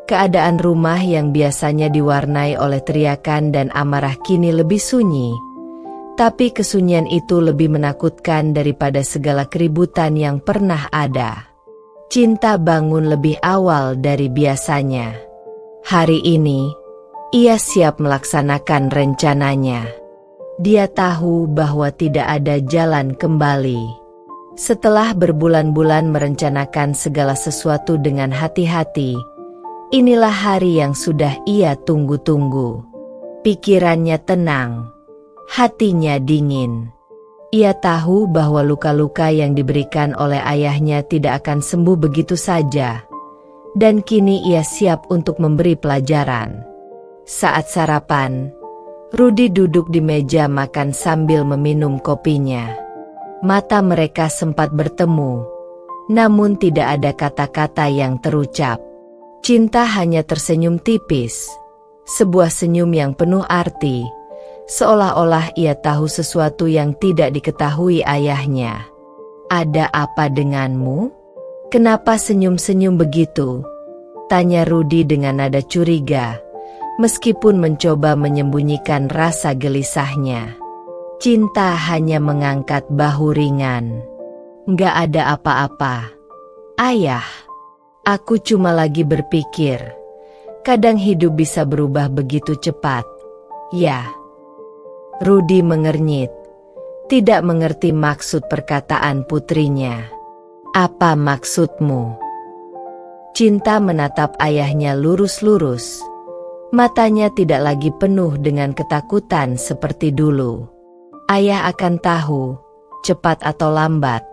Keadaan rumah yang biasanya diwarnai oleh teriakan dan amarah kini lebih sunyi. Tapi kesunyian itu lebih menakutkan daripada segala keributan yang pernah ada. Cinta bangun lebih awal dari biasanya. Hari ini, ia siap melaksanakan rencananya. Dia tahu bahwa tidak ada jalan kembali. Setelah berbulan-bulan merencanakan segala sesuatu dengan hati-hati, inilah hari yang sudah ia tunggu-tunggu. Pikirannya tenang, hatinya dingin. Ia tahu bahwa luka-luka yang diberikan oleh ayahnya tidak akan sembuh begitu saja. Dan kini ia siap untuk memberi pelajaran. Saat sarapan, Rudy duduk di meja makan sambil meminum kopinya. Mata mereka sempat bertemu, namun tidak ada kata-kata yang terucap. Cinta hanya tersenyum tipis, sebuah senyum yang penuh arti, seolah-olah ia tahu sesuatu yang tidak diketahui ayahnya. "Ada apa denganmu? Kenapa senyum-senyum begitu?" tanya Rudy dengan nada curiga, meskipun mencoba menyembunyikan rasa gelisahnya. Cinta hanya mengangkat bahu ringan. "Nggak ada apa-apa, Ayah. Aku cuma lagi berpikir, kadang hidup bisa berubah begitu cepat." "Ya." Rudy mengernyit, tidak mengerti maksud perkataan putrinya. "Apa maksudmu?" Cinta menatap ayahnya lurus-lurus. Matanya tidak lagi penuh dengan ketakutan seperti dulu. "Ayah akan tahu, cepat atau lambat,"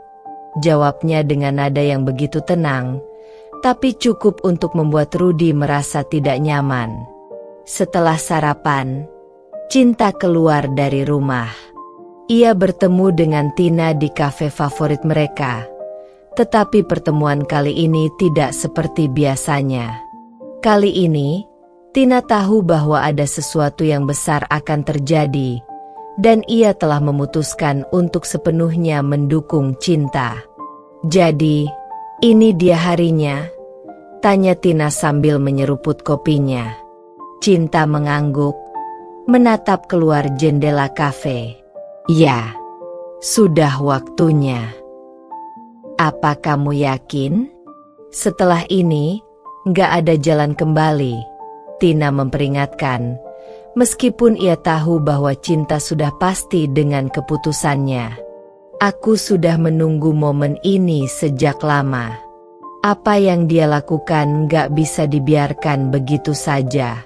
jawabnya dengan nada yang begitu tenang, tapi cukup untuk membuat Rudy merasa tidak nyaman. Setelah sarapan, Cinta keluar dari rumah. Ia bertemu dengan Tina di kafe favorit mereka. Tetapi pertemuan kali ini tidak seperti biasanya. Kali ini, Tina tahu bahwa ada sesuatu yang besar akan terjadi, dan ia telah memutuskan untuk sepenuhnya mendukung Cinta. "Jadi, ini dia harinya?" tanya Tina sambil menyeruput kopinya. Cinta mengangguk, menatap keluar jendela kafe. "Ya, sudah waktunya." "Apa kamu yakin? Setelah ini, nggak ada jalan kembali," Tina memperingatkan, meskipun ia tahu bahwa Cinta sudah pasti dengan keputusannya. "Aku sudah menunggu momen ini sejak lama. Apa yang dia lakukan nggak bisa dibiarkan begitu saja.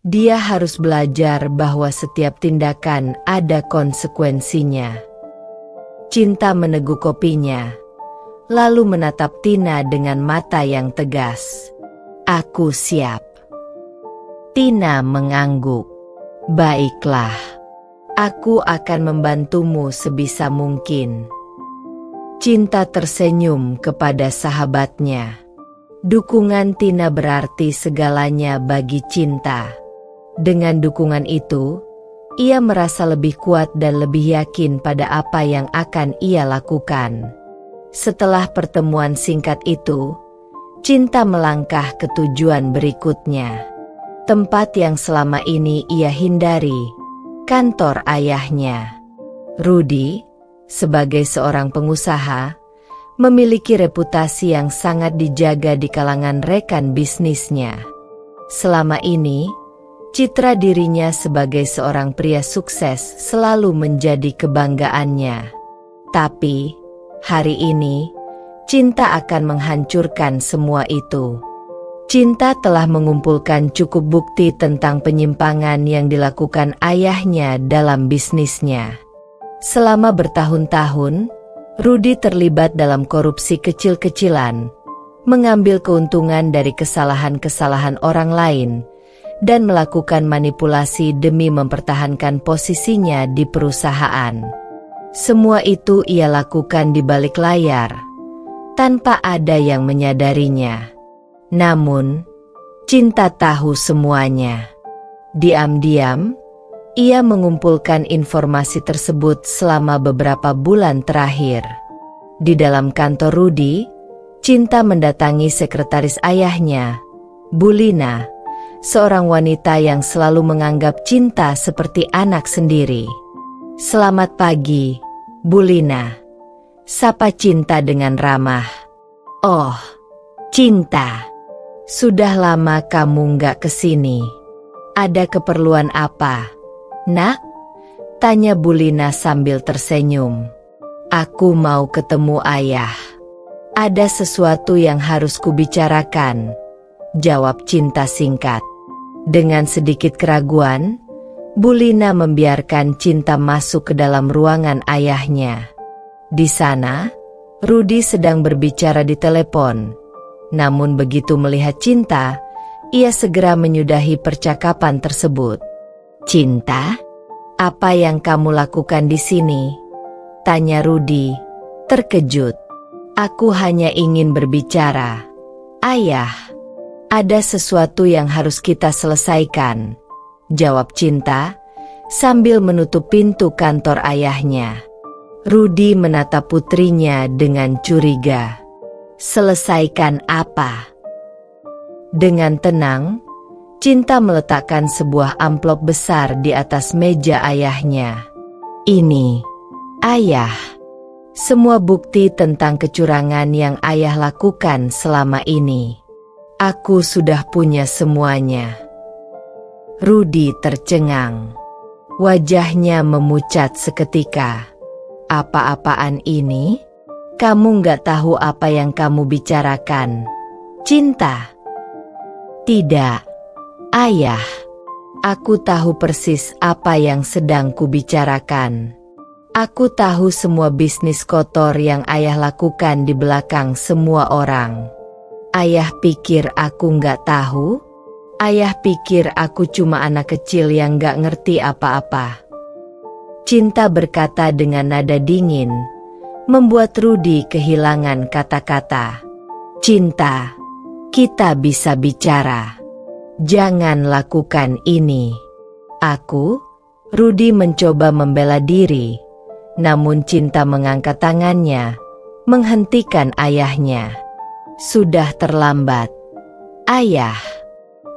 Dia harus belajar bahwa setiap tindakan ada konsekuensinya." Cinta meneguk kopinya, lalu menatap Tina dengan mata yang tegas. "Aku siap." Tina mengangguk. "Baiklah, aku akan membantumu sebisa mungkin." Cinta tersenyum kepada sahabatnya. Dukungan Tina berarti segalanya bagi Cinta. Dengan dukungan itu, ia merasa lebih kuat dan lebih yakin pada apa yang akan ia lakukan. Setelah pertemuan singkat itu, Cinta melangkah ke tujuan berikutnya. Tempat yang selama ini ia hindari, kantor ayahnya. Rudy, sebagai seorang pengusaha, memiliki reputasi yang sangat dijaga di kalangan rekan bisnisnya. Selama ini, citra dirinya sebagai seorang pria sukses selalu menjadi kebanggaannya. Tapi, hari ini, cinta akan menghancurkan semua itu. Cinta telah mengumpulkan cukup bukti tentang penyimpangan yang dilakukan ayahnya dalam bisnisnya. Selama bertahun-tahun, Rudy terlibat dalam korupsi kecil-kecilan, mengambil keuntungan dari kesalahan-kesalahan orang lain, dan melakukan manipulasi demi mempertahankan posisinya di perusahaan. Semua itu ia lakukan di balik layar, tanpa ada yang menyadarinya. Namun, cinta tahu semuanya. Diam-diam, ia mengumpulkan informasi tersebut selama beberapa bulan terakhir. Di dalam kantor Rudy, Cinta mendatangi sekretaris ayahnya, Bulina, seorang wanita yang selalu menganggap Cinta seperti anak sendiri. "Selamat pagi, Bulina," sapa Cinta dengan ramah. "Oh, Cinta. Sudah lama kamu nggak kesini. Ada keperluan apa, Nak?" tanya Bulina sambil tersenyum. "Aku mau ketemu ayah. Ada sesuatu yang harus kubicarakan," jawab Cinta singkat. Dengan sedikit keraguan, Bulina membiarkan Cinta masuk ke dalam ruangan ayahnya. Di sana, Rudy sedang berbicara di telepon. Namun begitu melihat Cinta, ia segera menyudahi percakapan tersebut. "Cinta, apa yang kamu lakukan di sini?" tanya Rudy, terkejut. "Aku hanya ingin berbicara, Ayah. Ada sesuatu yang harus kita selesaikan," jawab Cinta, sambil menutup pintu kantor ayahnya. Rudy menatap putrinya dengan curiga. "Selesaikan apa?" Dengan tenang, Cinta meletakkan sebuah amplop besar di atas meja ayahnya. "Ini, Ayah, semua bukti tentang kecurangan yang ayah lakukan selama ini. Aku sudah punya semuanya." Rudy tercengang. Wajahnya memucat seketika. "Apa-apaan ini? Kamu nggak tahu apa yang kamu bicarakan, Cinta?" "Tidak, Ayah. Aku tahu persis apa yang sedang kubicarakan. Aku tahu semua bisnis kotor yang ayah lakukan di belakang semua orang. Ayah pikir aku nggak tahu? Ayah pikir aku cuma anak kecil yang nggak ngerti apa-apa." Cinta berkata dengan nada dingin, membuat Rudy kehilangan kata-kata. "Cinta, kita bisa bicara. Jangan lakukan ini." Rudy mencoba membela diri, namun Cinta mengangkat tangannya, menghentikan ayahnya. "Sudah terlambat, Ayah.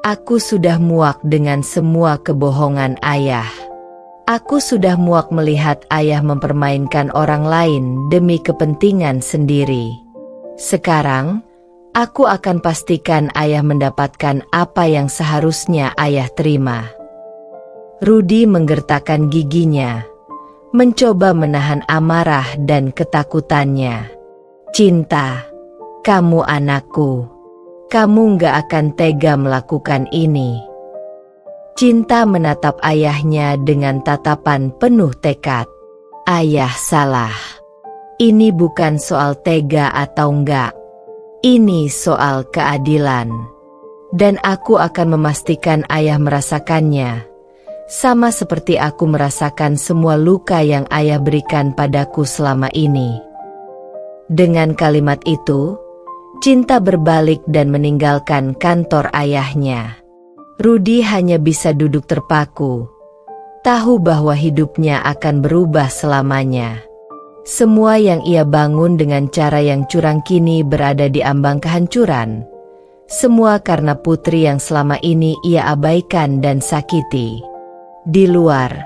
Aku sudah muak dengan semua kebohongan ayah. Aku sudah muak melihat ayah mempermainkan orang lain demi kepentingan sendiri. Sekarang, aku akan pastikan ayah mendapatkan apa yang seharusnya ayah terima." Rudy menggertakkan giginya, mencoba menahan amarah dan ketakutannya. "Cinta, kamu anakku. Kamu nggak akan tega melakukan ini." Cinta menatap ayahnya dengan tatapan penuh tekad. "Ayah salah. Ini bukan soal tega atau enggak. Ini soal keadilan. Dan aku akan memastikan ayah merasakannya. Sama seperti aku merasakan semua luka yang ayah berikan padaku selama ini." Dengan kalimat itu, Cinta berbalik dan meninggalkan kantor ayahnya. Rudy hanya bisa duduk terpaku, tahu bahwa hidupnya akan berubah selamanya. Semua yang ia bangun dengan cara yang curang kini berada di ambang kehancuran. Semua karena putri yang selama ini ia abaikan dan sakiti. Di luar,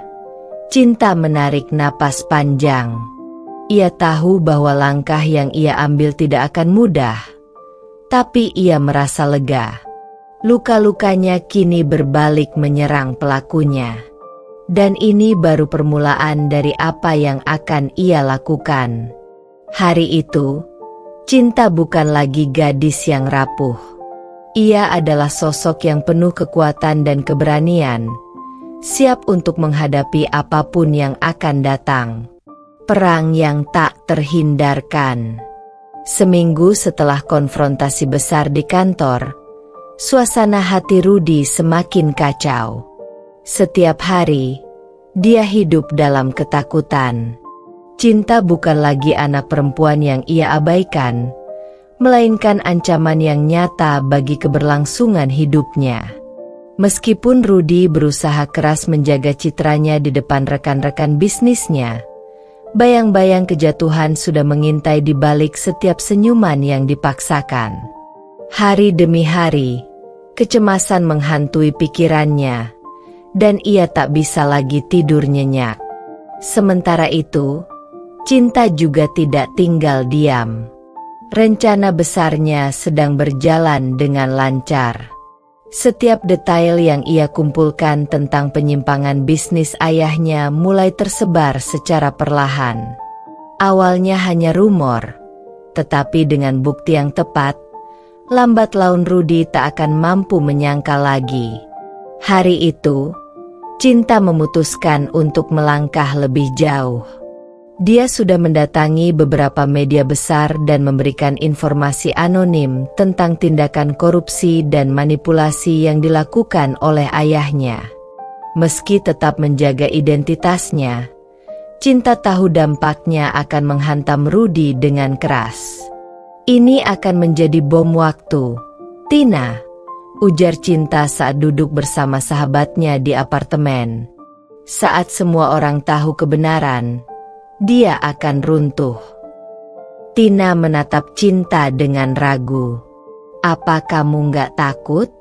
Cinta menarik napas panjang. Ia tahu bahwa langkah yang ia ambil tidak akan mudah, tapi ia merasa lega. Luka-lukanya kini berbalik menyerang pelakunya. Dan ini baru permulaan dari apa yang akan ia lakukan. Hari itu, Cinta bukan lagi gadis yang rapuh. Ia adalah sosok yang penuh kekuatan dan keberanian, siap untuk menghadapi apapun yang akan datang. Perang yang tak terhindarkan. Seminggu setelah konfrontasi besar di kantor, suasana hati Rudy semakin kacau. Setiap hari, dia hidup dalam ketakutan. Cinta bukan lagi anak perempuan yang ia abaikan, melainkan ancaman yang nyata bagi keberlangsungan hidupnya. Meskipun Rudy berusaha keras menjaga citranya di depan rekan-rekan bisnisnya, bayang-bayang kejatuhan sudah mengintai di balik setiap senyuman yang dipaksakan. Hari demi hari, kecemasan menghantui pikirannya, dan ia tak bisa lagi tidur nyenyak. Sementara itu, Cinta juga tidak tinggal diam. Rencana besarnya sedang berjalan dengan lancar. Setiap detail yang ia kumpulkan tentang penyimpangan bisnis ayahnya mulai tersebar secara perlahan. Awalnya hanya rumor, tetapi dengan bukti yang tepat, lambat laun Rudy tak akan mampu menyangkal lagi. Hari itu, Cinta memutuskan untuk melangkah lebih jauh. Dia sudah mendatangi beberapa media besar dan memberikan informasi anonim tentang tindakan korupsi dan manipulasi yang dilakukan oleh ayahnya. Meski tetap menjaga identitasnya, Cinta tahu dampaknya akan menghantam Rudy dengan keras. Ini akan menjadi bom waktu, Tina, ujar Cinta saat duduk bersama sahabatnya di apartemen. Saat semua orang tahu kebenaran, dia akan runtuh. Tina menatap Cinta dengan ragu. Apa kamu nggak takut?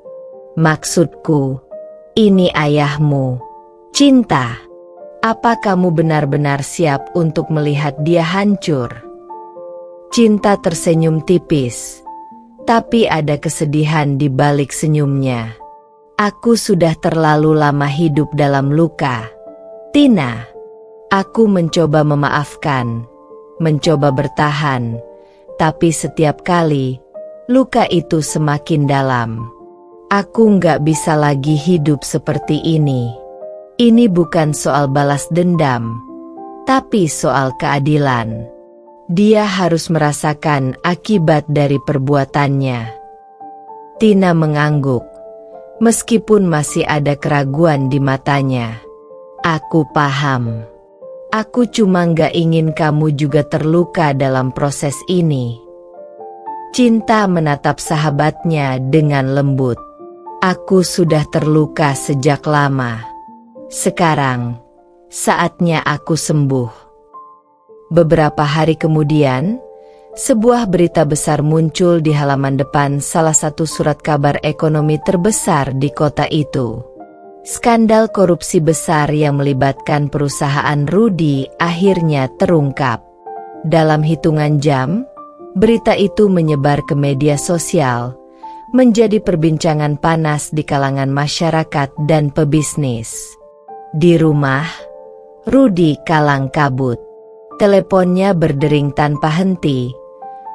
Maksudku, ini ayahmu. Cinta, apa kamu benar-benar siap untuk melihat dia hancur? Cinta tersenyum tipis, tapi ada kesedihan di balik senyumnya. Aku sudah terlalu lama hidup dalam luka, Tina. Aku mencoba memaafkan, mencoba bertahan, tapi setiap kali, luka itu semakin dalam. Aku nggak bisa lagi hidup seperti ini. Ini bukan soal balas dendam, tapi soal keadilan. Dia harus merasakan akibat dari perbuatannya. Tina mengangguk, meskipun masih ada keraguan di matanya. Aku paham. Aku cuma nggak ingin kamu juga terluka dalam proses ini. Cinta menatap sahabatnya dengan lembut. Aku sudah terluka sejak lama. Sekarang, saatnya aku sembuh. Beberapa hari kemudian, sebuah berita besar muncul di halaman depan salah satu surat kabar ekonomi terbesar di kota itu. Skandal korupsi besar yang melibatkan perusahaan Rudy akhirnya terungkap. Dalam hitungan jam, berita itu menyebar ke media sosial, menjadi perbincangan panas di kalangan masyarakat dan pebisnis. Di rumah, Rudy kalang kabut. Teleponnya berdering tanpa henti.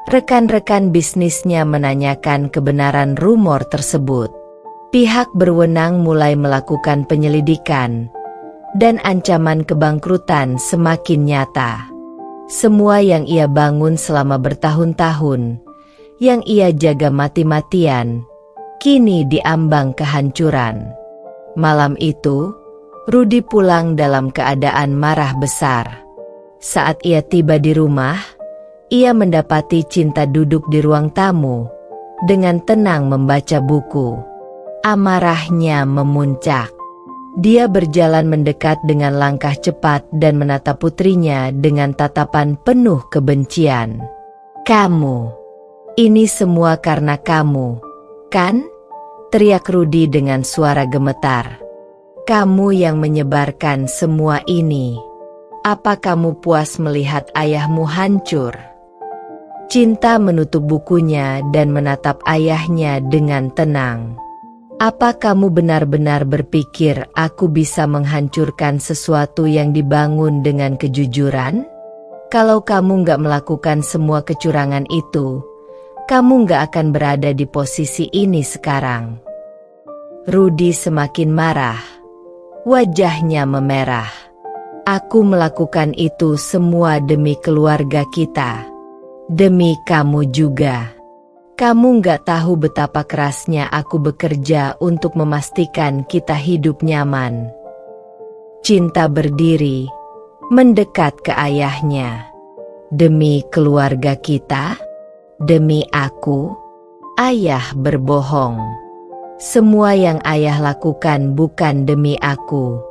Rekan-rekan bisnisnya menanyakan kebenaran rumor tersebut. Pihak berwenang mulai melakukan penyelidikan, dan ancaman kebangkrutan semakin nyata. Semua yang ia bangun selama bertahun-tahun, yang ia jaga mati-matian, kini diambang kehancuran. Malam itu, Rudy pulang dalam keadaan marah besar. Saat ia tiba di rumah, ia mendapati Cinta duduk di ruang tamu, dengan tenang membaca buku. Amarahnya memuncak. Dia berjalan mendekat dengan langkah cepat dan menatap putrinya dengan tatapan penuh kebencian. Kamu, ini semua karena kamu, kan? Teriak Rudy dengan suara gemetar. Kamu yang menyebarkan semua ini. Apa kamu puas melihat ayahmu hancur? Cinta menutup bukunya dan menatap ayahnya dengan tenang. Apa kamu benar-benar berpikir aku bisa menghancurkan sesuatu yang dibangun dengan kejujuran? Kalau kamu nggak melakukan semua kecurangan itu, kamu nggak akan berada di posisi ini sekarang. Rudy semakin marah. Wajahnya memerah. Aku melakukan itu semua demi keluarga kita. Demi kamu juga. Kamu nggak tahu betapa kerasnya aku bekerja untuk memastikan kita hidup nyaman. Cinta berdiri, mendekat ke ayahnya. Demi keluarga kita, demi aku, ayah berbohong. Semua yang ayah lakukan bukan demi aku.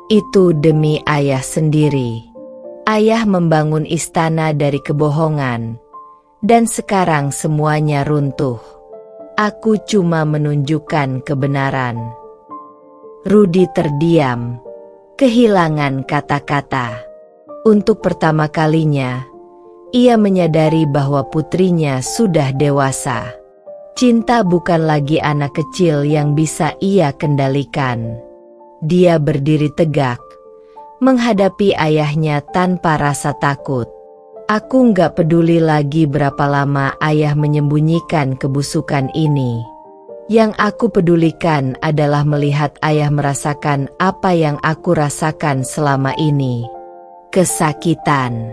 Itu demi ayah sendiri. Ayah membangun istana dari kebohongan. Dan sekarang semuanya runtuh. Aku cuma menunjukkan kebenaran. Rudy terdiam, kehilangan kata-kata. Untuk pertama kalinya, ia menyadari bahwa putrinya sudah dewasa. Cinta bukan lagi anak kecil yang bisa ia kendalikan. Dia berdiri tegak, menghadapi ayahnya tanpa rasa takut. Aku nggak peduli lagi berapa lama ayah menyembunyikan kebusukan ini. Yang aku pedulikan adalah melihat ayah merasakan apa yang aku rasakan selama ini. Kesakitan,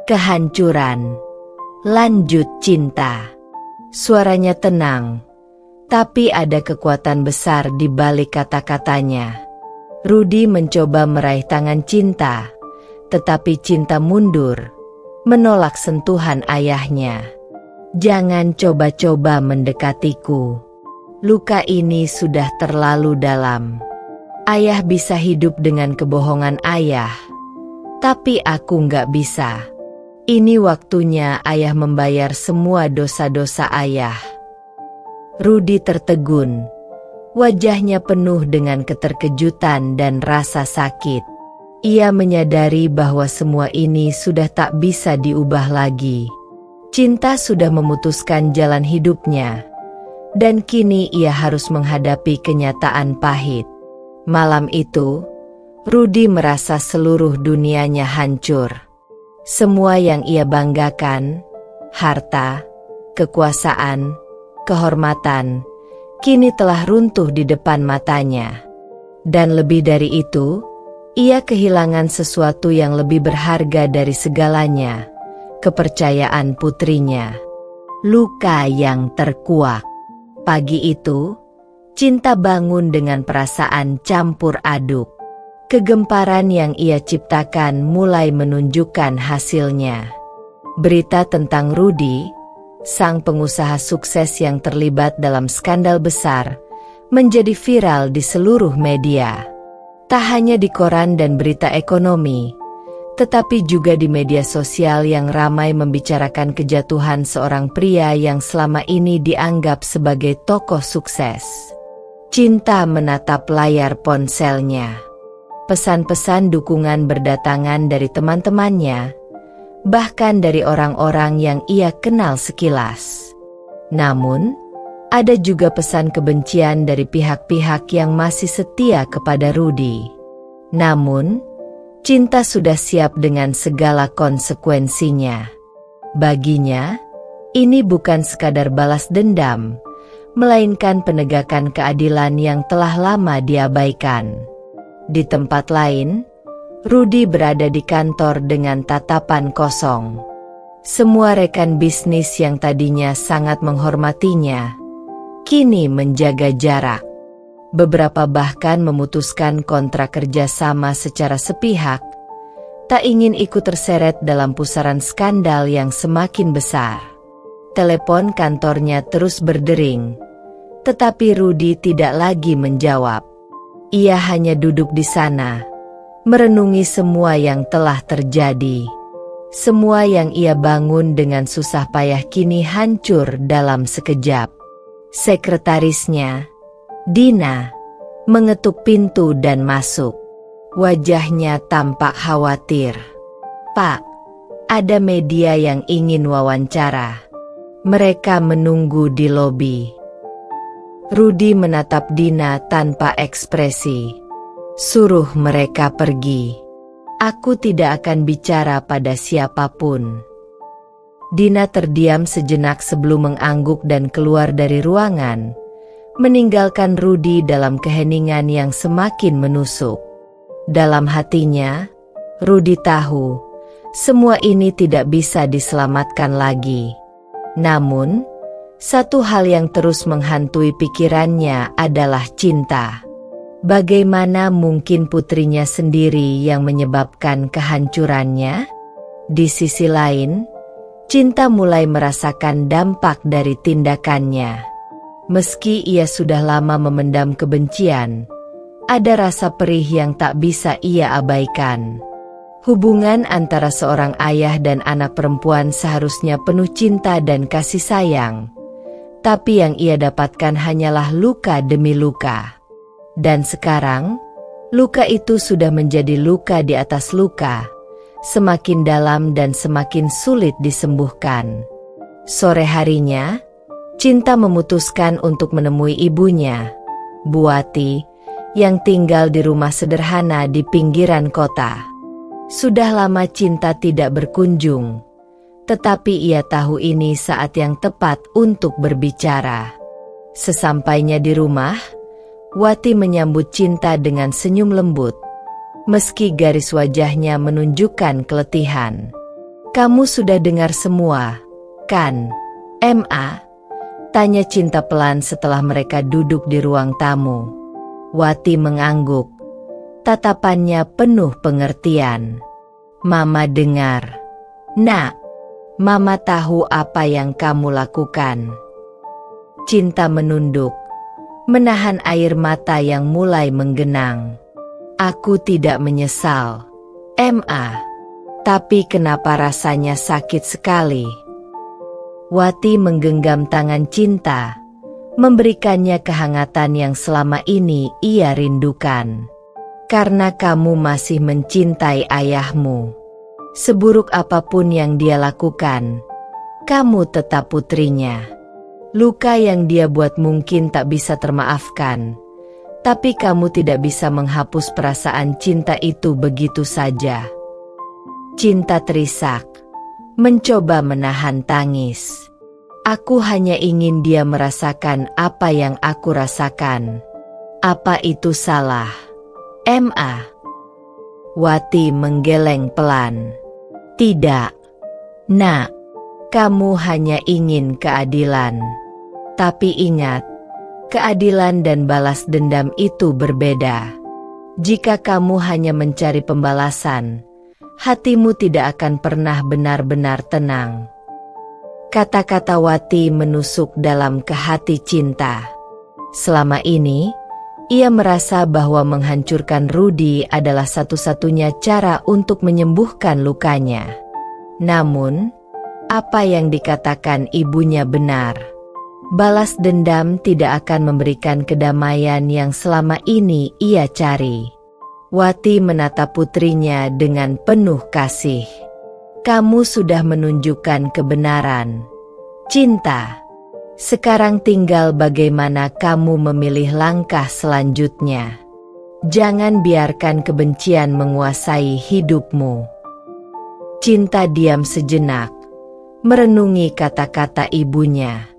kehancuran, lanjut cinta. Suaranya tenang, tapi ada kekuatan besar di balik kata-katanya. Rudy mencoba meraih tangan cinta, tetapi cinta mundur. Menolak sentuhan ayahnya. Jangan coba-coba mendekatiku. Luka ini sudah terlalu dalam. Ayah bisa hidup dengan kebohongan ayah. Tapi aku nggak bisa. Ini waktunya ayah membayar semua dosa-dosa ayah. Rudy tertegun. Wajahnya penuh dengan keterkejutan dan rasa sakit. Ia menyadari bahwa semua ini sudah tak bisa diubah lagi. Cinta sudah memutuskan jalan hidupnya. Dan kini ia harus menghadapi kenyataan pahit. Malam itu, Rudy merasa seluruh dunianya hancur. Semua yang ia banggakan, harta, kekuasaan, kehormatan, kini telah runtuh di depan matanya. Dan lebih dari itu, ia kehilangan sesuatu yang lebih berharga dari segalanya, kepercayaan putrinya. Luka yang terkuak. Pagi itu, cinta bangun dengan perasaan campur aduk. Kegemparan yang ia ciptakan mulai menunjukkan hasilnya. Berita tentang Rudy, sang pengusaha sukses yang terlibat dalam skandal besar, menjadi viral di seluruh media. Tak hanya di koran dan berita ekonomi, tetapi juga di media sosial yang ramai membicarakan kejatuhan seorang pria yang selama ini dianggap sebagai tokoh sukses. Cinta menatap layar ponselnya. Pesan-pesan dukungan berdatangan dari teman-temannya, bahkan dari orang-orang yang ia kenal sekilas. Namun, ada juga pesan kebencian dari pihak-pihak yang masih setia kepada Rudy. Namun, cinta sudah siap dengan segala konsekuensinya. Baginya, ini bukan sekadar balas dendam, melainkan penegakan keadilan yang telah lama diabaikan. Di tempat lain, Rudy berada di kantor dengan tatapan kosong. Semua rekan bisnis yang tadinya sangat menghormatinya, kini menjaga jarak. Beberapa bahkan memutuskan kontrak kerjasama secara sepihak, tak ingin ikut terseret dalam pusaran skandal yang semakin besar. Telepon kantornya terus berdering, tetapi Rudy tidak lagi menjawab. Ia hanya duduk di sana, merenungi semua yang telah terjadi. Semua yang ia bangun dengan susah payah kini hancur dalam sekejap. Sekretarisnya, Dina, mengetuk pintu dan masuk. Wajahnya tampak khawatir. "Pak, ada media yang ingin wawancara. Mereka menunggu di lobi." Rudy menatap Dina tanpa ekspresi. Suruh mereka pergi. Aku tidak akan bicara pada siapapun. Dina terdiam sejenak sebelum mengangguk dan keluar dari ruangan, meninggalkan Rudy dalam keheningan yang semakin menusuk. Dalam hatinya, Rudy tahu, semua ini tidak bisa diselamatkan lagi. Namun, satu hal yang terus menghantui pikirannya adalah cinta. Bagaimana mungkin putrinya sendiri yang menyebabkan kehancurannya? Di sisi lain, cinta mulai merasakan dampak dari tindakannya. Meski ia sudah lama memendam kebencian, ada rasa perih yang tak bisa ia abaikan. Hubungan antara seorang ayah dan anak perempuan seharusnya penuh cinta dan kasih sayang. Tapi yang ia dapatkan hanyalah luka demi luka. Dan sekarang, luka itu sudah menjadi luka di atas luka, semakin dalam dan semakin sulit disembuhkan. Sore harinya, Cinta memutuskan untuk menemui ibunya, Bu Wati, yang tinggal di rumah sederhana di pinggiran kota. Sudah lama Cinta tidak berkunjung. Tetapi ia tahu ini saat yang tepat untuk berbicara. Sesampainya di rumah, Wati menyambut Cinta dengan senyum lembut, meski garis wajahnya menunjukkan keletihan. "Kamu sudah dengar semua, kan, Ma?" tanya Cinta pelan setelah mereka duduk di ruang tamu. Wati mengangguk, tatapannya penuh pengertian. "Mama dengar, Nak. Mama tahu apa yang kamu lakukan." Cinta menunduk, menahan air mata yang mulai menggenang. "Aku tidak menyesal, Ma. Tapi kenapa rasanya sakit sekali?" Wati menggenggam tangan Cinta, memberikannya kehangatan yang selama ini ia rindukan. "Karena kamu masih mencintai ayahmu. Seburuk apapun yang dia lakukan, kamu tetap putrinya. Luka yang dia buat mungkin tak bisa termaafkan, tapi kamu tidak bisa menghapus perasaan cinta itu begitu saja." Cinta terisak, mencoba menahan tangis. "Aku hanya ingin dia merasakan apa yang aku rasakan. Apa itu salah, Ma?" Wati menggeleng pelan. "Tidak, Nak. Kamu hanya ingin keadilan. Tapi ingat, keadilan dan balas dendam itu berbeda. Jika kamu hanya mencari pembalasan, hatimu tidak akan pernah benar-benar tenang." Kata-kata Wati menusuk dalam ke hati Cinta. Selama ini, ia merasa bahwa menghancurkan Rudy adalah satu-satunya cara untuk menyembuhkan lukanya. Namun, apa yang dikatakan ibunya benar. Balas dendam tidak akan memberikan kedamaian yang selama ini ia cari. Wati menatap putrinya dengan penuh kasih. "Kamu sudah menunjukkan kebenaran, Cinta. Sekarang tinggal bagaimana kamu memilih langkah selanjutnya. Jangan biarkan kebencian menguasai hidupmu." Cinta diam sejenak, merenungi kata-kata ibunya.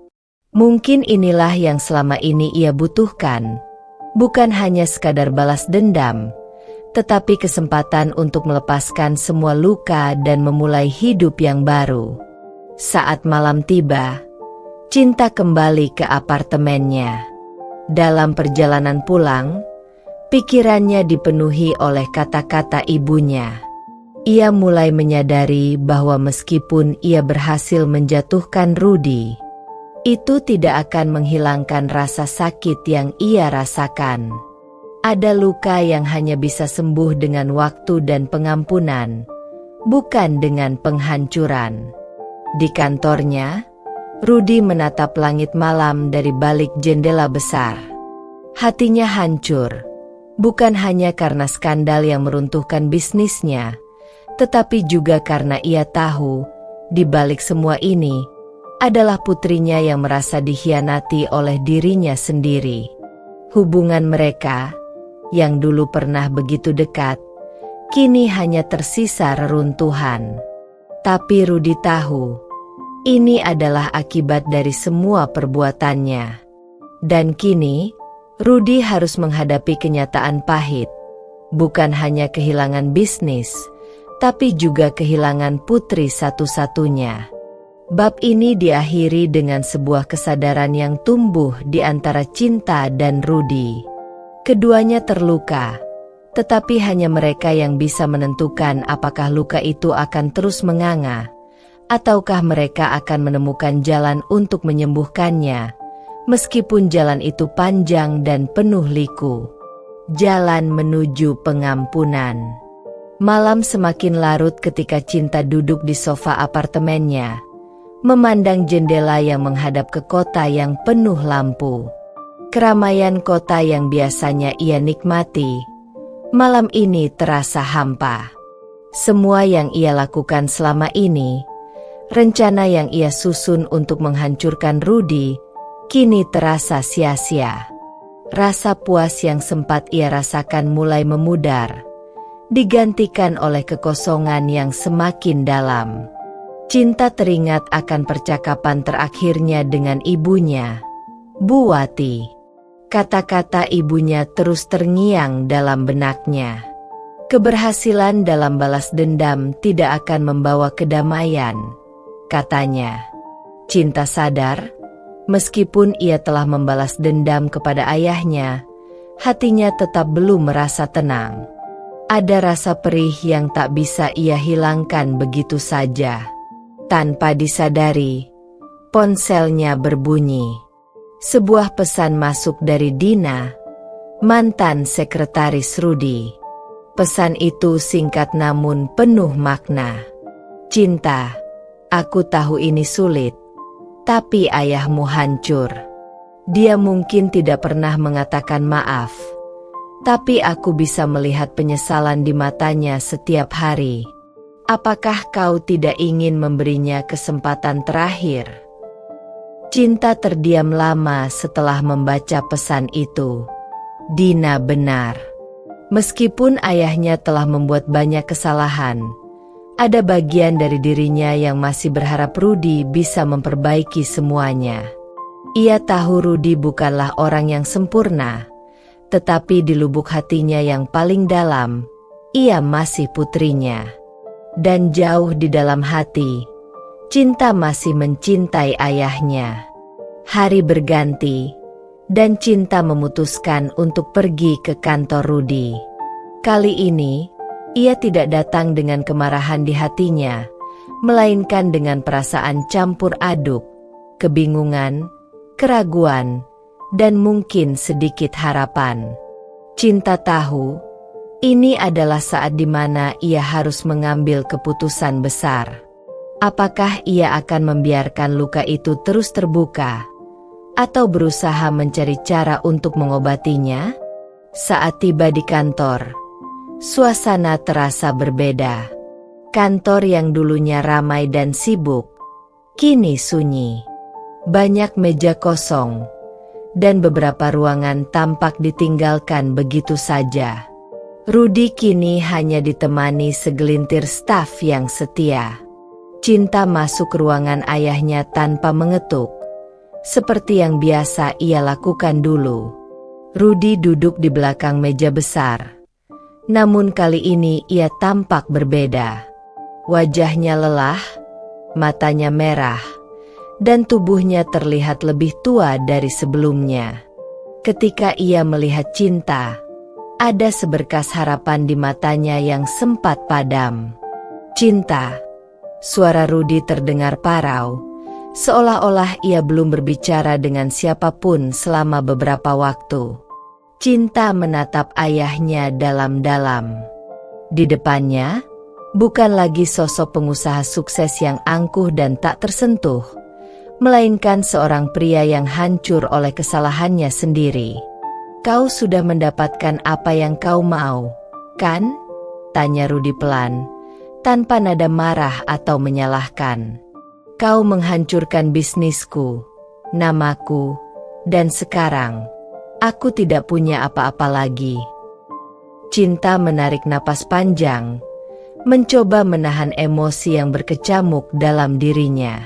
Mungkin inilah yang selama ini ia butuhkan, bukan hanya sekadar balas dendam, tetapi kesempatan untuk melepaskan semua luka dan memulai hidup yang baru. Saat malam tiba, Cinta kembali ke apartemennya. Dalam perjalanan pulang, pikirannya dipenuhi oleh kata-kata ibunya. Ia mulai menyadari bahwa meskipun ia berhasil menjatuhkan Rudy, itu tidak akan menghilangkan rasa sakit yang ia rasakan. Ada luka yang hanya bisa sembuh dengan waktu dan pengampunan, bukan dengan penghancuran. Di kantornya, Rudy menatap langit malam dari balik jendela besar. Hatinya hancur, bukan hanya karena skandal yang meruntuhkan bisnisnya, tetapi juga karena ia tahu, di balik semua ini, adalah putrinya yang merasa dikhianati oleh dirinya sendiri. Hubungan mereka, yang dulu pernah begitu dekat, kini hanya tersisa reruntuhan. Tapi Rudy tahu, ini adalah akibat dari semua perbuatannya. Dan kini, Rudy harus menghadapi kenyataan pahit. Bukan hanya kehilangan bisnis, tapi juga kehilangan putri satu-satunya. Bab ini diakhiri dengan sebuah kesadaran yang tumbuh di antara Cinta dan Rudy. Keduanya terluka, tetapi hanya mereka yang bisa menentukan apakah luka itu akan terus menganga, ataukah mereka akan menemukan jalan untuk menyembuhkannya, meskipun jalan itu panjang dan penuh liku. Jalan menuju pengampunan. Malam semakin larut ketika Cinta duduk di sofa apartemennya, memandang jendela yang menghadap ke kota yang penuh lampu. Keramaian kota yang biasanya ia nikmati, malam ini terasa hampa. Semua yang ia lakukan selama ini, rencana yang ia susun untuk menghancurkan Rudy, kini terasa sia-sia. Rasa puas yang sempat ia rasakan mulai memudar, digantikan oleh kekosongan yang semakin dalam. Cinta teringat akan percakapan terakhirnya dengan ibunya, Bu Wati. Kata-kata ibunya terus terngiang dalam benaknya. Keberhasilan dalam balas dendam tidak akan membawa kedamaian, katanya. Cinta sadar, meskipun ia telah membalas dendam kepada ayahnya, hatinya tetap belum merasa tenang. Ada rasa perih yang tak bisa ia hilangkan begitu saja. Tanpa disadari, ponselnya berbunyi. Sebuah pesan masuk dari Dina, mantan sekretaris Rudy. Pesan itu singkat namun penuh makna. Cinta, aku tahu ini sulit, tapi ayahmu hancur. Dia mungkin tidak pernah mengatakan maaf, tapi aku bisa melihat penyesalan di matanya setiap hari. Apakah kau tidak ingin memberinya kesempatan terakhir? Cinta terdiam lama setelah membaca pesan itu. Dina benar. Meskipun ayahnya telah membuat banyak kesalahan, ada bagian dari dirinya yang masih berharap Rudy bisa memperbaiki semuanya. Ia tahu Rudy bukanlah orang yang sempurna, tetapi di lubuk hatinya yang paling dalam, ia masih putrinya. Dan jauh di dalam hati, Cinta masih mencintai ayahnya. Hari berganti, dan Cinta memutuskan untuk pergi ke kantor Rudy. Kali ini, ia tidak datang dengan kemarahan di hatinya, melainkan dengan perasaan campur aduk, kebingungan, keraguan, dan mungkin sedikit harapan. Cinta tahu, ini adalah saat di mana ia harus mengambil keputusan besar. Apakah ia akan membiarkan luka itu terus terbuka, atau berusaha mencari cara untuk mengobatinya? Saat tiba di kantor, suasana terasa berbeda. Kantor yang dulunya ramai dan sibuk, kini sunyi. Banyak meja kosong, dan beberapa ruangan tampak ditinggalkan begitu saja. Rudy kini hanya ditemani segelintir staf yang setia. Cinta masuk ruangan ayahnya tanpa mengetuk, seperti yang biasa ia lakukan dulu. Rudy duduk di belakang meja besar. Namun kali ini ia tampak berbeda. Wajahnya lelah, matanya merah, dan tubuhnya terlihat lebih tua dari sebelumnya. Ketika ia melihat Cinta, ada seberkas harapan di matanya yang sempat padam. Cinta, suara Rudy terdengar parau, seolah-olah ia belum berbicara dengan siapapun selama beberapa waktu. Cinta menatap ayahnya dalam-dalam. Di depannya, bukan lagi sosok pengusaha sukses yang angkuh dan tak tersentuh, melainkan seorang pria yang hancur oleh kesalahannya sendiri. Kau sudah mendapatkan apa yang kau mau, kan? Tanya Rudy pelan, tanpa nada marah atau menyalahkan. Kau menghancurkan bisnisku, namaku, dan sekarang aku tidak punya apa-apa lagi. Cinta menarik napas panjang, mencoba menahan emosi yang berkecamuk dalam dirinya.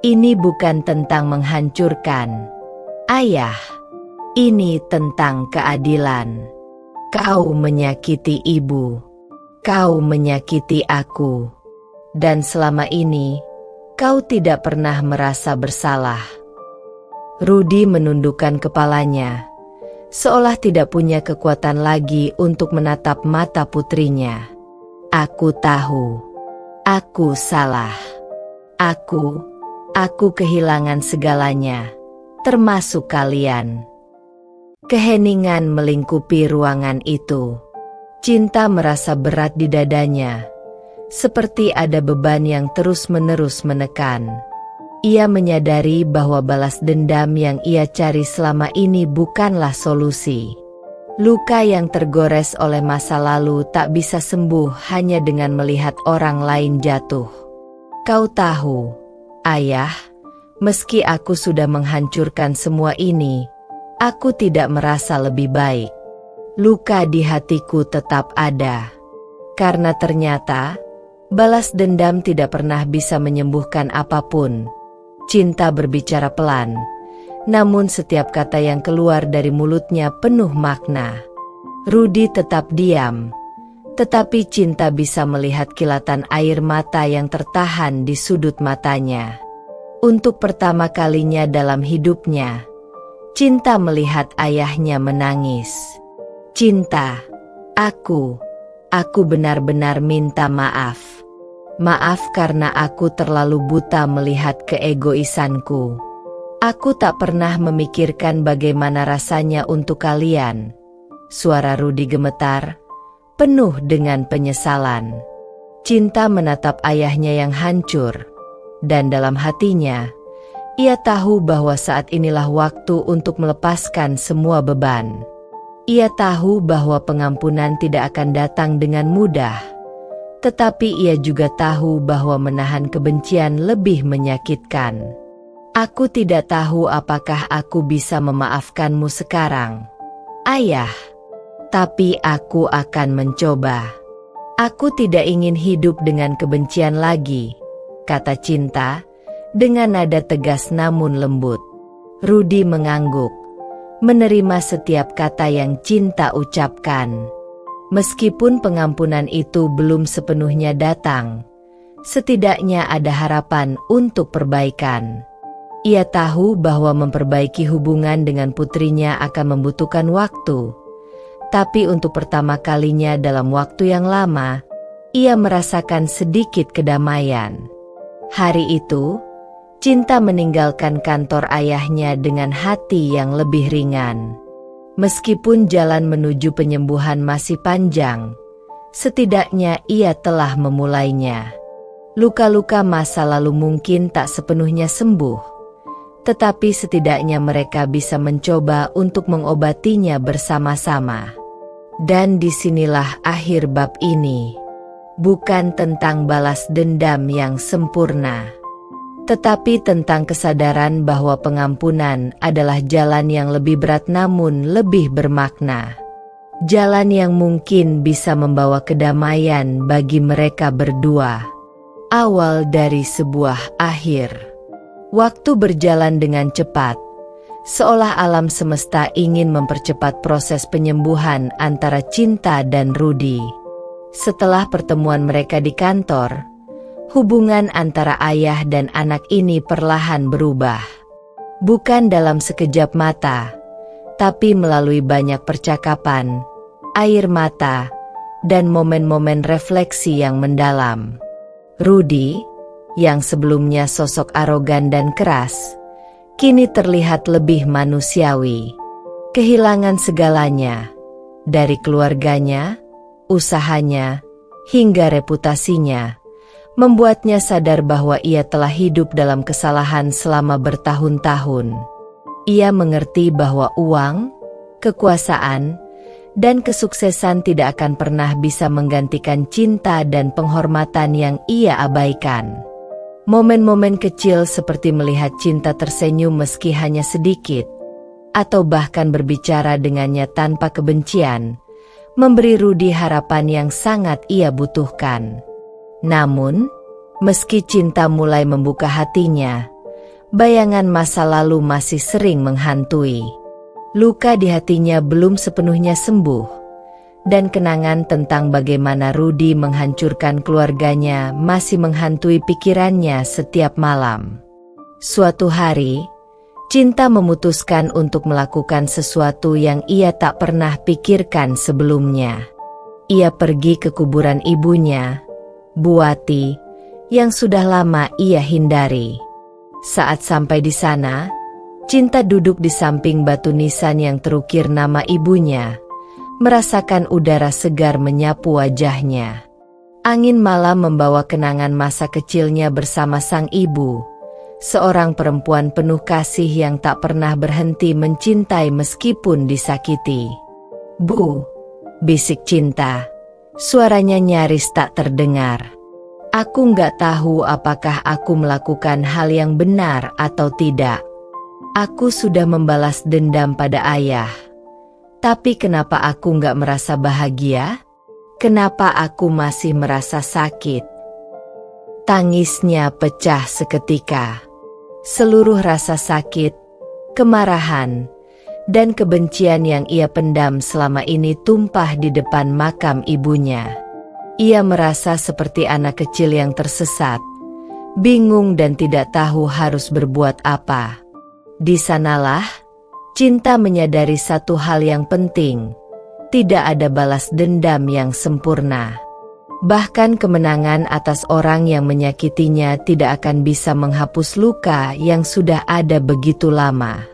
Ini bukan tentang menghancurkan, Ayah. Ini tentang keadilan. Kau menyakiti ibu. Kau menyakiti aku. Dan selama ini, kau tidak pernah merasa bersalah. Rudy menundukkan kepalanya, seolah tidak punya kekuatan lagi untuk menatap mata putrinya. Aku tahu. Aku salah. Aku kehilangan segalanya, termasuk kalian. Keheningan melingkupi ruangan itu. Cinta merasa berat di dadanya, seperti ada beban yang terus-menerus menekan. Ia menyadari bahwa balas dendam yang ia cari selama ini bukanlah solusi. Luka yang tergores oleh masa lalu tak bisa sembuh hanya dengan melihat orang lain jatuh. Kau tahu, Ayah, meski aku sudah menghancurkan semua ini, aku tidak merasa lebih baik. Luka di hatiku tetap ada. Karena ternyata, balas dendam tidak pernah bisa menyembuhkan apapun. Cinta berbicara pelan, namun setiap kata yang keluar dari mulutnya penuh makna. Rudy tetap diam, tetapi Cinta bisa melihat kilatan air mata yang tertahan di sudut matanya. Untuk pertama kalinya dalam hidupnya, Cinta melihat ayahnya menangis. Cinta, aku benar-benar minta maaf. Maaf karena aku terlalu buta melihat keegoisanku. Aku tak pernah memikirkan bagaimana rasanya untuk kalian. Suara Rudy gemetar, penuh dengan penyesalan. Cinta menatap ayahnya yang hancur, dan dalam hatinya, ia tahu bahwa saat inilah waktu untuk melepaskan semua beban. Ia tahu bahwa pengampunan tidak akan datang dengan mudah, tetapi ia juga tahu bahwa menahan kebencian lebih menyakitkan. Aku tidak tahu apakah aku bisa memaafkanmu sekarang, Ayah, tapi aku akan mencoba. Aku tidak ingin hidup dengan kebencian lagi, kata Cinta, dengan nada tegas namun lembut. Rudy mengangguk, menerima setiap kata yang Cinta ucapkan. Meskipun pengampunan itu belum sepenuhnya datang, setidaknya ada harapan untuk perbaikan. Ia tahu bahwa memperbaiki hubungan dengan putrinya akan membutuhkan waktu, tapi untuk pertama kalinya dalam waktu yang lama, ia merasakan sedikit kedamaian. Hari itu, Cinta meninggalkan kantor ayahnya dengan hati yang lebih ringan. Meskipun jalan menuju penyembuhan masih panjang, setidaknya ia telah memulainya. Luka-luka masa lalu mungkin tak sepenuhnya sembuh, tetapi setidaknya mereka bisa mencoba untuk mengobatinya bersama-sama. Dan disinilah akhir bab ini. Bukan tentang balas dendam yang sempurna, tetapi tentang kesadaran bahwa pengampunan adalah jalan yang lebih berat namun lebih bermakna. Jalan yang mungkin bisa membawa kedamaian bagi mereka berdua. Awal dari sebuah akhir. Waktu berjalan dengan cepat, seolah alam semesta ingin mempercepat proses penyembuhan antara Cinta dan Rudy. Setelah pertemuan mereka di kantor, hubungan antara ayah dan anak ini perlahan berubah. Bukan dalam sekejap mata, tapi melalui banyak percakapan, air mata, dan momen-momen refleksi yang mendalam. Rudy, yang sebelumnya sosok arogan dan keras, kini terlihat lebih manusiawi. Kehilangan segalanya, dari keluarganya, usahanya, hingga reputasinya, membuatnya sadar bahwa ia telah hidup dalam kesalahan selama bertahun-tahun. Ia mengerti bahwa uang, kekuasaan, dan kesuksesan tidak akan pernah bisa menggantikan cinta dan penghormatan yang ia abaikan. Momen-momen kecil seperti melihat Cinta tersenyum meski hanya sedikit, atau bahkan berbicara dengannya tanpa kebencian, memberi Rudy harapan yang sangat ia butuhkan. Namun, meski Cinta mulai membuka hatinya, bayangan masa lalu masih sering menghantui. Luka di hatinya belum sepenuhnya sembuh, dan kenangan tentang bagaimana Rudy menghancurkan keluarganya masih menghantui pikirannya setiap malam. Suatu hari, Cinta memutuskan untuk melakukan sesuatu yang ia tak pernah pikirkan sebelumnya. Ia pergi ke kuburan ibunya, Buati, yang sudah lama ia hindari. Saat sampai di sana, Cinta duduk di samping batu nisan yang terukir nama ibunya, merasakan udara segar menyapu wajahnya. Angin malam membawa kenangan masa kecilnya bersama sang ibu, seorang perempuan penuh kasih yang tak pernah berhenti mencintai meskipun disakiti. "Bu," bisik Cinta. Suaranya nyaris tak terdengar. "Aku nggak tahu apakah aku melakukan hal yang benar atau tidak. Aku sudah membalas dendam pada ayah. Tapi kenapa aku nggak merasa bahagia? Kenapa aku masih merasa sakit?" Tangisnya pecah seketika. Seluruh rasa sakit, kemarahan, dan kebencian yang ia pendam selama ini tumpah di depan makam ibunya. Ia merasa seperti anak kecil yang tersesat, bingung dan tidak tahu harus berbuat apa. Di sanalah Cinta menyadari satu hal yang penting, tidak ada balas dendam yang sempurna. Bahkan kemenangan atas orang yang menyakitinya tidak akan bisa menghapus luka yang sudah ada begitu lama.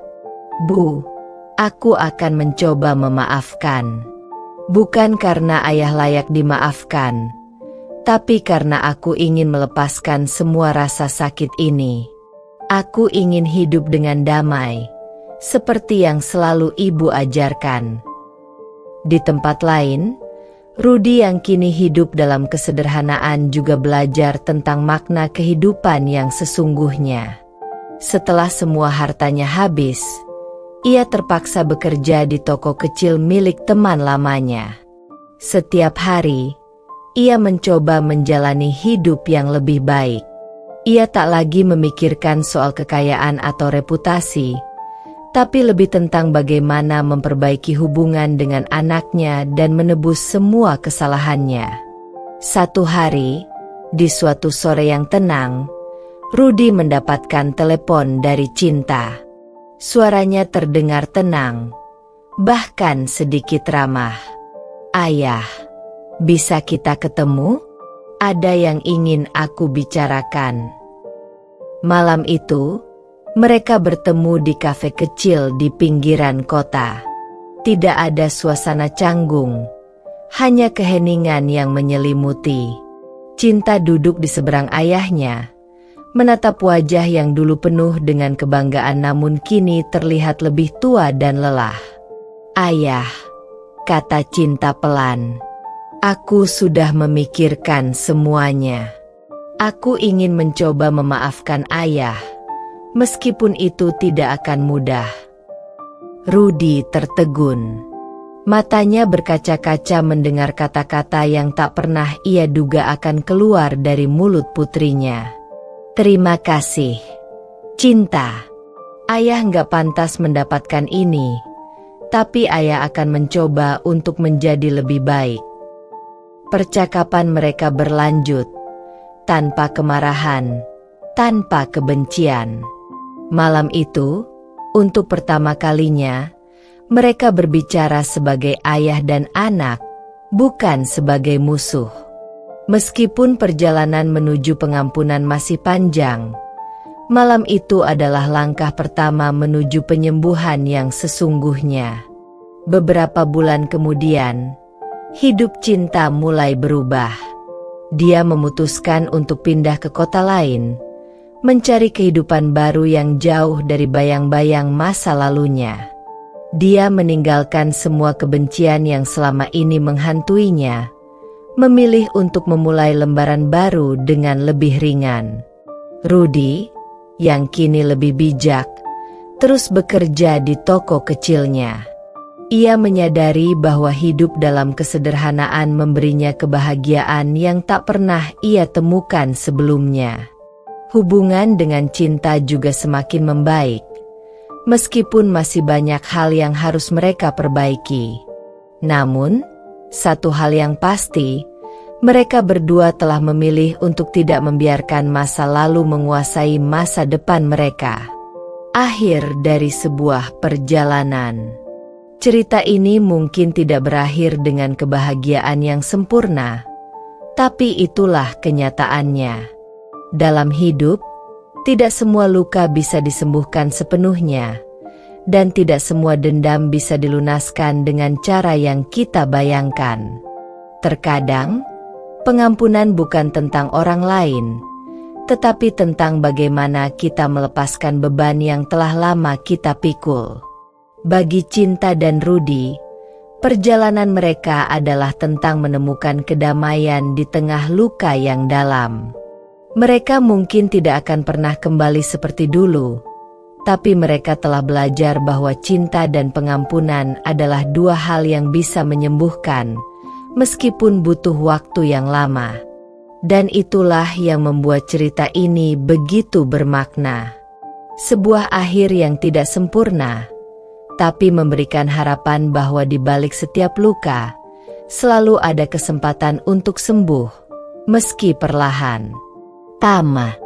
"Bu, aku akan mencoba memaafkan. Bukan karena ayah layak dimaafkan, tapi karena aku ingin melepaskan semua rasa sakit ini. Aku ingin hidup dengan damai, seperti yang selalu ibu ajarkan." Di tempat lain, Rudy yang kini hidup dalam kesederhanaan juga belajar tentang makna kehidupan yang sesungguhnya. Setelah semua hartanya habis, ia terpaksa bekerja di toko kecil milik teman lamanya. Setiap hari, ia mencoba menjalani hidup yang lebih baik. Ia tak lagi memikirkan soal kekayaan atau reputasi, tapi lebih tentang bagaimana memperbaiki hubungan dengan anaknya dan menebus semua kesalahannya. Satu hari, di suatu sore yang tenang, Rudy mendapatkan telepon dari Cinta. Suaranya terdengar tenang, bahkan sedikit ramah. "Ayah, bisa kita ketemu? Ada yang ingin aku bicarakan." Malam itu, mereka bertemu di kafe kecil di pinggiran kota. Tidak ada suasana canggung, hanya keheningan yang menyelimuti. Cinta duduk di seberang ayahnya, menatap wajah yang dulu penuh dengan kebanggaan namun kini terlihat lebih tua dan lelah. "Ayah," kata Cinta pelan, "aku sudah memikirkan semuanya. Aku ingin mencoba memaafkan ayah, meskipun itu tidak akan mudah." Rudy tertegun. Matanya berkaca-kaca mendengar kata-kata yang tak pernah ia duga akan keluar dari mulut putrinya. "Terima kasih, Cinta. Ayah nggak pantas mendapatkan ini, tapi ayah akan mencoba untuk menjadi lebih baik." Percakapan mereka berlanjut, tanpa kemarahan, tanpa kebencian. Malam itu, untuk pertama kalinya, mereka berbicara sebagai ayah dan anak, bukan sebagai musuh. Meskipun perjalanan menuju pengampunan masih panjang, malam itu adalah langkah pertama menuju penyembuhan yang sesungguhnya. Beberapa bulan kemudian, hidup Cinta mulai berubah. Dia memutuskan untuk pindah ke kota lain, mencari kehidupan baru yang jauh dari bayang-bayang masa lalunya. Dia meninggalkan semua kebencian yang selama ini menghantuinya, memilih untuk memulai lembaran baru dengan lebih ringan. Rudy, yang kini lebih bijak, terus bekerja di toko kecilnya. Ia menyadari bahwa hidup dalam kesederhanaan memberinya kebahagiaan yang tak pernah ia temukan sebelumnya. Hubungan dengan Cinta juga semakin membaik, meskipun masih banyak hal yang harus mereka perbaiki. Namun, satu hal yang pasti, mereka berdua telah memilih untuk tidak membiarkan masa lalu menguasai masa depan mereka. Akhir dari sebuah perjalanan. Cerita ini mungkin tidak berakhir dengan kebahagiaan yang sempurna, tapi itulah kenyataannya. Dalam hidup, tidak semua luka bisa disembuhkan sepenuhnya, dan tidak semua dendam bisa dilunaskan dengan cara yang kita bayangkan. Terkadang, pengampunan bukan tentang orang lain, tetapi tentang bagaimana kita melepaskan beban yang telah lama kita pikul. Bagi Cinta dan Rudy, perjalanan mereka adalah tentang menemukan kedamaian di tengah luka yang dalam. Mereka mungkin tidak akan pernah kembali seperti dulu, tapi mereka telah belajar bahwa cinta dan pengampunan adalah dua hal yang bisa menyembuhkan, meskipun butuh waktu yang lama. Dan itulah yang membuat cerita ini begitu bermakna. Sebuah akhir yang tidak sempurna, tapi memberikan harapan bahwa di balik setiap luka, selalu ada kesempatan untuk sembuh, meski perlahan. Tama.